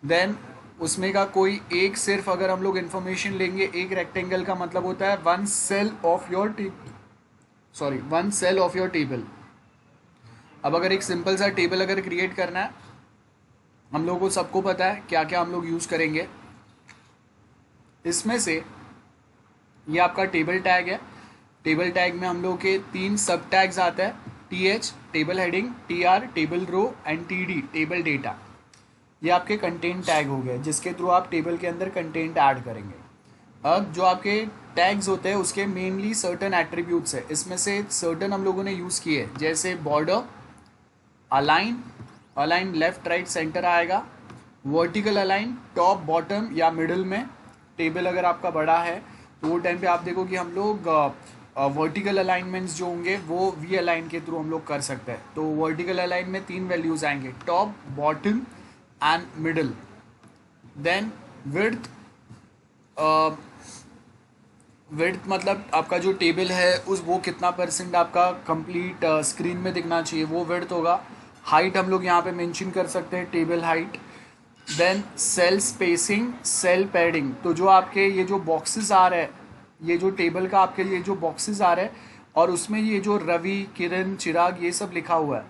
देन उसमें का कोई एक सिर्फ अगर हम लोग इन्फॉर्मेशन लेंगे एक रेक्टेंगल का मतलब होता है one cell of your table. अब अगर एक सिंपल सा टेबल अगर क्रिएट करना है हम लोगों को सबको पता है क्या क्या हम लोग यूज़ करेंगे. इसमें से ये आपका टेबल टैग है. टेबल टैग में हम लोग के 3 सब टैग्स आता है. TH table heading, TR table row and TD table data. ये आपके कंटेंट टैग हो गए जिसके थ्रू आप टेबल के अंदर कंटेंट ऐड करेंगे. अब जो आपके टैग्स होते हैं उसके मेनली सर्टन एट्रीब्यूट्स है. इसमें से सर्टन हम लोगों ने यूज़ किए जैसे border, align left right centre आएगा, वर्टिकल अलाइन टॉप बॉटम या मिडल में. टेबल अगर आपका बड़ा है तो वो टाइम पे आप देखो कि हम लोग वर्टिकल अलाइनमेंट्स जो होंगे वो वी अलाइन के थ्रू हम लोग कर सकते हैं। तो वर्टिकल अलाइन में 3 वैल्यूज आएंगे, top, bottom and middle. Then width, width मतलब आपका जो टेबल है उस वो कितना परसेंट आपका कंप्लीट स्क्रीन में दिखना चाहिए, वो विड्थ होगा। हाइट हम लोग यहाँ पे मेंशन कर सकते हैं, table height. Then cell spacing, cell padding, तो जो आपके ये जो बॉक्सेस आ रहे हैं, ये जो टेबल का आपके लिए जो बॉक्सेस आ रहे हैं और उसमें ये जो रवि, किरण, चिराग ये सब लिखा हुआ है,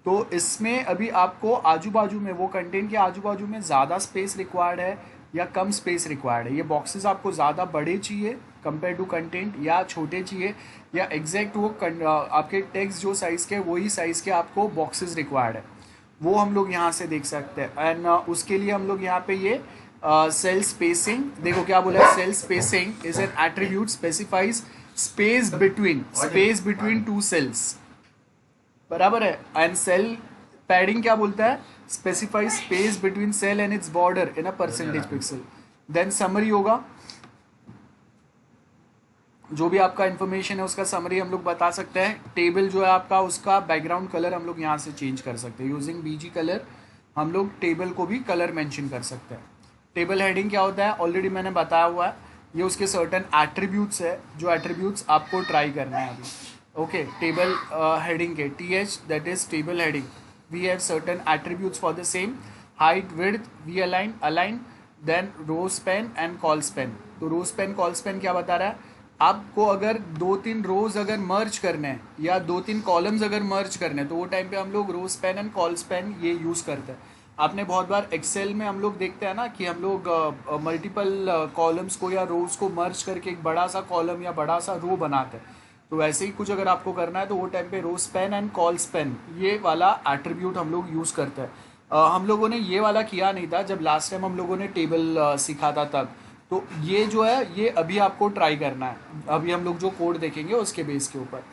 तो इसमें अभी आपको आजू बाजू में वो कंटेंट के आजू बाजू में ज़्यादा स्पेस रिक्वायर्ड है या कम स्पेस रिक्वायर्ड है। ये बॉक्सेस आपको ज़्यादा बड़े चाहिए कंपेयर टू कंटेंट या छोटे चाहिए, या एग्जैक्ट वो आपके टेक्स्ट जो साइज़ के वही साइज़ के आपको बॉक्सेस रिक्वायर्ड है, वो हम लोग यहाँ से देख सकते हैं। एंड उसके लिए हम लोग यहाँ पे ये सेल स्पेसिंग, देखो क्या बोला है, cell spacing is an attribute specifies space between two cells, बराबर है। एंड सेल पैडिंग क्या बोलता है, specify space between cell and its border in a percentage pixel. Then summary होगा, जो भी आपका इन्फॉर्मेशन है उसका समरी हम लोग बता सकते हैं। टेबल जो है आपका उसका बैकग्राउंड कलर हम लोग यहाँ से चेंज कर सकते हैं, यूजिंग बीजी कलर हम लोग टेबल को भी कलर मेंशन कर सकते हैं। टेबल हेडिंग क्या होता है ऑलरेडी मैंने बताया हुआ है, ये उसके सर्टेन एट्रीब्यूट्स है, जो एट्रीब्यूट्स आपको ट्राई करना है अभी। ओके, टेबल हेडिंग के TH that is table heading, we have certain attributes for the same, height, width, V align, align, then row span and col span. तो रो स्पैन, कॉल स्पैन क्या बता रहा है, आपको अगर 2-3 रोज अगर मर्ज करने हैं या 2-3 कॉलम्स अगर मर्ज करने हैं तो वो टाइम पे हम लोग row span and col span ये यूज़ करते हैं। आपने बहुत बार एक्सेल में हम लोग देखते हैं ना कि हम लोग मल्टीपल कॉलम्स को या रोज को मर्ज करके एक बड़ा सा कॉलम या बड़ा सा रो बनाते हैं। तो वैसे ही कुछ अगर आपको करना है तो वो टाइम पे row span and col span ये वाला एट्रीब्यूट हम लोग यूज़ करते हैं। हम लोगों ने ये वाला किया नहीं था जब लास्ट टाइम हम लोगों ने टेबल सीखा था तब, तो ये जो है ये अभी आपको ट्राई करना है, अभी हम लोग जो कोड देखेंगे उसके बेस के ऊपर।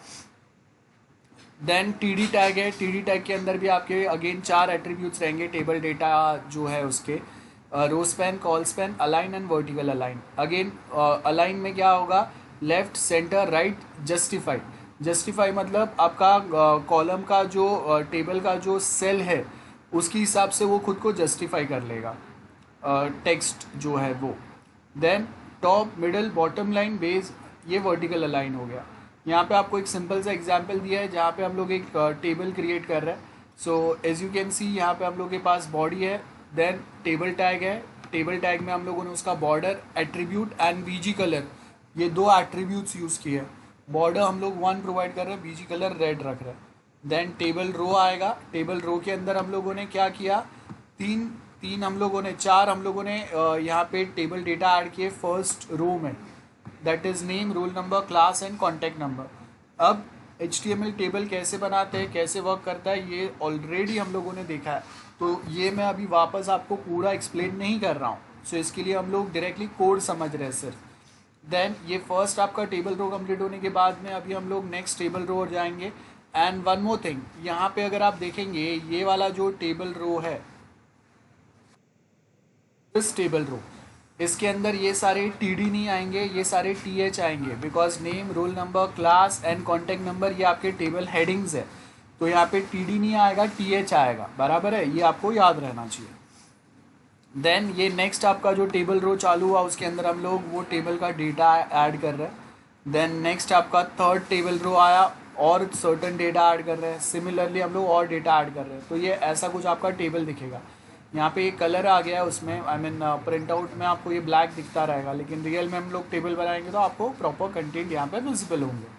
देन TD टैग है, TD टैग के अंदर भी आपके अगेन 4 एट्रीब्यूट्स रहेंगे टेबल डेटा जो है उसके, row span, col span, align and vertical align. Again align में क्या होगा, left, centre, right, justify. Justify मतलब आपका कॉलम का जो टेबल का जो सेल है उसके हिसाब से वो खुद को जस्टिफाई कर लेगा टेक्स्ट जो है वो। Then top, middle, bottom line, base, ये वर्टिकल अलाइन हो गया। यहाँ पे आपको एक सिंपल सा एग्जांपल दिया है जहाँ पे हम लोग एक टेबल क्रिएट कर रहे हैं। So as you can see यहाँ पे हम लोग के पास बॉडी है, देन टेबल टैग है, टेबल टैग में हम लोगों ने उसका border, attribute and BG colour, ये 2 एट्रीब्यूट्स यूज़ किए हैं। बॉर्डर हम लोग 1 प्रोवाइड कर रहे हैं, बीजी कलर रेड रख रहे हैं। देन टेबल रो आएगा, टेबल रो के अंदर हम लोगों ने क्या किया, 4 हम लोगों ने यहाँ पे टेबल डेटा ऐड किए फर्स्ट रो में, that is name, roll number, class and contact number. अब HTML टेबल कैसे बनाते हैं, कैसे वर्क करता है, ये ऑलरेडी हम लोगों ने देखा है, तो ये मैं अभी वापस आपको पूरा एक्सप्लेन नहीं कर रहा हूँ। सो इसके लिए हम लोग डायरेक्टली कोड समझ रहे हैं सिर्फ। देन ये फर्स्ट आपका टेबल रो कंप्लीट होने के बाद में अभी हम लोग नेक्स्ट टेबल रो और जाएंगे। एंड वन मोर थिंग, यहाँ पे अगर आप देखेंगे ये वाला जो टेबल रो है, इस टेबल रो, इसके अंदर ये सारे TD नहीं आएंगे, ये सारे TH आएंगे, because name, roll number, class and contact number ये आपके टेबल हेडिंग्स है। तो यहाँ पे TD नहीं आएगा, TH आएगा, बराबर है, ये आपको याद रहना चाहिए। देन ये नेक्स्ट आपका जो टेबल रो चालू हुआ उसके अंदर हम लोग वो टेबल का डेटा ऐड कर रहे हैं। देन नेक्स्ट आपका थर्ड टेबल रो आया और सर्टन डेटा ऐड कर रहे हैं, सिमिलरली हम लोग और डेटा ऐड कर रहे हैं। तो ये ऐसा कुछ आपका टेबल दिखेगा। यहाँ पे एक कलर आ गया है उसमें, आई मीन प्रिंट आउट में आपको ये ब्लैक दिखता रहेगा, लेकिन रियल में हम लोग टेबल बनाएंगे तो आपको प्रॉपर कंटेंट यहाँ पे विजिबल होंगे।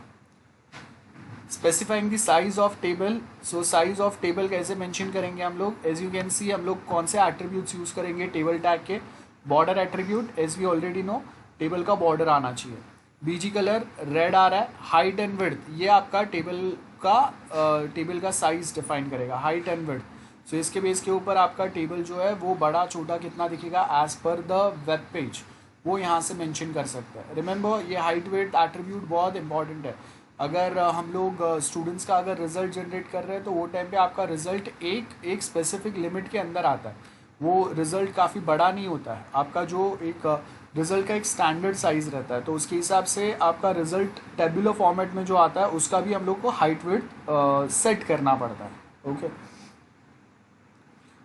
Specifying the size of table, so size of table कैसे मेंशन करेंगे हम लोग, एज यू कैन सी हम लोग कौन से एट्रीब्यूट्स यूज़ करेंगे टेबल टैग के, border attribute, as we already know table का बॉर्डर आना चाहिए, बीजी कलर रेड आ रहा है, हाइट एंड विड्थ ये आपका टेबल का साइज डिफाइन करेगा, हाइट एंड विड्थ। सो इसके बेस के ऊपर आपका टेबल जो है वो बड़ा छोटा कितना दिखेगा as per the web page, वो यहाँ से मेंशन कर सकते हैं। रिमेंबर ये हाइट विड्थ एट्रीब्यूट बहुत इंपॉर्टेंट है। अगर हम लोग स्टूडेंट्स का अगर रिजल्ट जनरेट कर रहे हैं तो वो टाइम पे आपका रिजल्ट एक स्पेसिफिक लिमिट के अंदर आता है, वो रिजल्ट काफ़ी बड़ा नहीं होता है। आपका जो एक रिजल्ट का एक स्टैंडर्ड साइज रहता है, तो उसके हिसाब से आपका रिजल्ट टेबुलर फॉर्मेट में जो आता है उसका भी हम लोग को हाइट विड्थ सेट करना पड़ता है। ओके,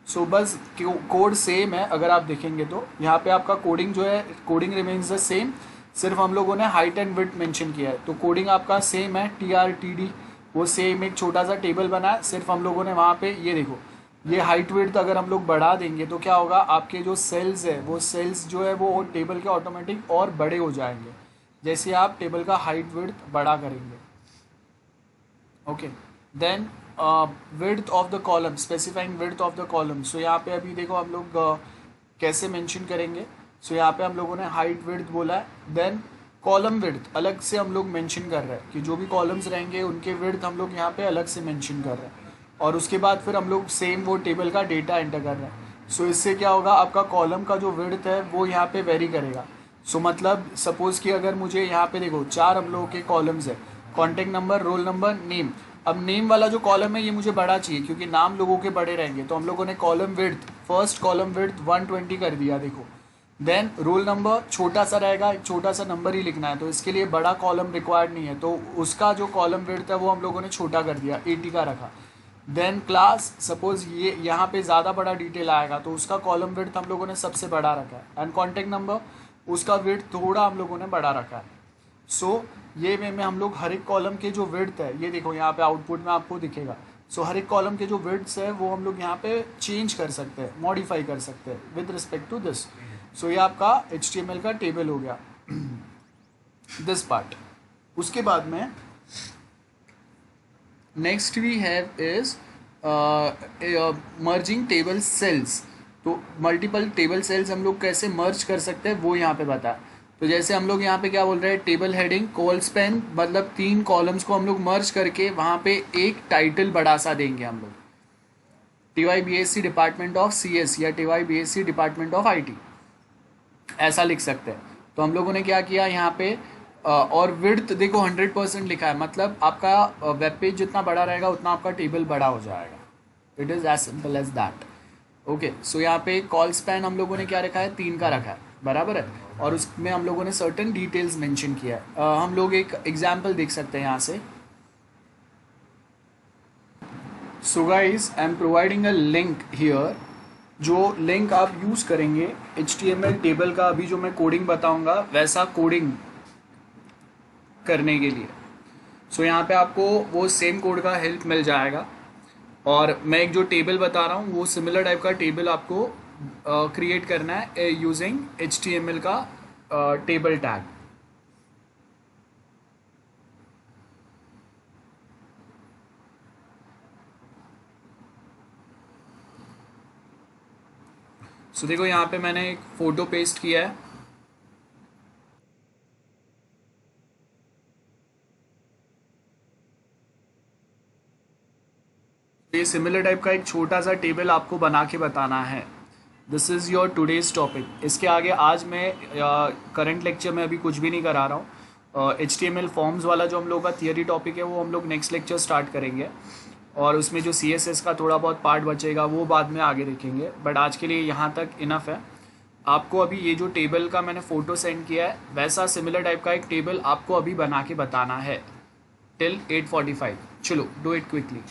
सो बस कोड सेम है, अगर आप देखेंगे तो यहाँ पे आपका कोडिंग जो है, कोडिंग रिमेन्स द सेम, सिर्फ हम लोगों ने हाइट एंड विड्थ मेंशन किया है। तो कोडिंग आपका सेम है, TRTD वो सेम, एक छोटा सा टेबल बना है, सिर्फ हम लोगों ने वहाँ पे ये देखो, ये हाइट विड्थ अगर हम लोग बढ़ा देंगे तो क्या होगा, आपके जो सेल्स है वो सेल्स जो है वो टेबल के ऑटोमेटिक और बड़े हो जाएंगे जैसे आप टेबल का हाइट विड्थ बड़ा करेंगे। Okay, then width of the column, specifying width of the column. So यहाँ पे अभी देखो हम लोग कैसे मेंशन करेंगे। सो यहाँ पे हम लोगों ने हाइट विड्थ बोला है, देन कॉलम विड्थ अलग से हम लोग मेंशन कर रहे हैं कि जो भी कॉलम्स रहेंगे उनके विड्थ हम लोग यहाँ पे अलग से मेंशन कर रहे हैं, और उसके बाद फिर हम लोग सेम वो टेबल का डेटा एंटर कर रहे हैं। सो इससे क्या होगा, आपका कॉलम का जो विड्थ है वो यहाँ पे वेरी करेगा। सो मतलब सपोज़ कि अगर मुझे यहाँ पे देखो 4 हम लोगों के कॉलम्स है, contact number, roll number, name. अब नेम वाला जो कॉलम है ये मुझे बड़ा चाहिए क्योंकि नाम लोगों के बड़े रहेंगे, तो हम लोगों ने column width, first column width 120 कर दिया देखो। देन रोल नंबर छोटा सा रहेगा, एक छोटा सा नंबर ही लिखना है, तो इसके लिए बड़ा कॉलम रिक्वायर्ड नहीं है, तो उसका जो कॉलम विड्थ है वो हम लोगों ने छोटा कर दिया, 80 का रखा। देन क्लास, सपोज ये यहाँ पे ज़्यादा बड़ा डिटेल आएगा तो उसका कॉलम विड्थ हम लोगों ने सबसे बड़ा रखा है। एंड कॉन्टैक्ट नंबर, उसका विड्थ थोड़ा हम लोगों ने बड़ा रखा है। सो ये वे में हम लोग हर एक कॉलम के जो विड्थ है, ये देखो यहाँ पे आउटपुट में आपको दिखेगा। सो हर एक कॉलम के जो विड्थ्स है वो हम लोग यहाँ पे चेंज कर सकते हैं, मॉडिफाई कर सकते हैं विद रिस्पेक्ट टू दिस। सो ये आपका HTML का टेबल हो गया दिस पार्ट। उसके बाद में next we have is merging table cells. तो मल्टीपल टेबल सेल्स हम लोग कैसे मर्ज कर सकते हैं वो यहाँ पे बताया। तो जैसे हम लोग यहाँ पे क्या बोल रहे हैं, टेबल हेडिंग कॉल स्पैन, मतलब 3 कॉलम्स को हम लोग मर्ज करके वहाँ पे एक टाइटल बड़ा सा देंगे हम लोग, TYBSC डिपार्टमेंट ऑफ CS या TYBSC डिपार्टमेंट ऑफ IT, ऐसा लिख सकते हैं। तो हम लोगों ने क्या किया यहाँ पे, और विड्थ देखो 100% लिखा है, मतलब आपका वेब पेज जितना बड़ा रहेगा उतना आपका टेबल बड़ा हो जाएगा। It is as simple as that. Okay, so यहाँ पे कॉल स्पैन हम लोगों ने क्या रखा है, 3 का रखा है, बराबर है, और उसमें हम लोगों ने सर्टेन डिटेल्स मेंशन किया है। हम लोग एक एग्जांपल देख सकते हैं यहाँ से। So guys, I am providing a link here, जो लिंक आप यूज़ करेंगे HTML टेबल का, अभी जो मैं कोडिंग बताऊंगा वैसा कोडिंग करने के लिए। सो यहाँ पे आपको वो सेम कोड का हेल्प मिल जाएगा, और मैं एक जो टेबल बता रहा हूँ वो सिमिलर टाइप का टेबल आपको क्रिएट करना है यूजिंग HTML का टेबल टैग। सो देखो यहाँ पे मैंने एक फ़ोटो पेस्ट किया है, ये सिमिलर टाइप का एक छोटा सा टेबल आपको बना के बताना है। This is your today's topic. इसके आगे आज मैं करंट लेक्चर में अभी कुछ भी नहीं करा रहा हूँ। HTML फॉर्म्स वाला जो हम लोग का थियरी टॉपिक है वो हम लोग नेक्स्ट लेक्चर स्टार्ट करेंगे, और उसमें जो CSS का थोड़ा बहुत पार्ट बचेगा वो बाद में आगे देखेंगे, बट आज के लिए यहाँ तक इनफ है। आपको अभी ये जो टेबल का मैंने फ़ोटो सेंड किया है वैसा सिमिलर टाइप का एक टेबल आपको अभी बना के बताना है टिल 8:45। चलो, डू इट क्विकली।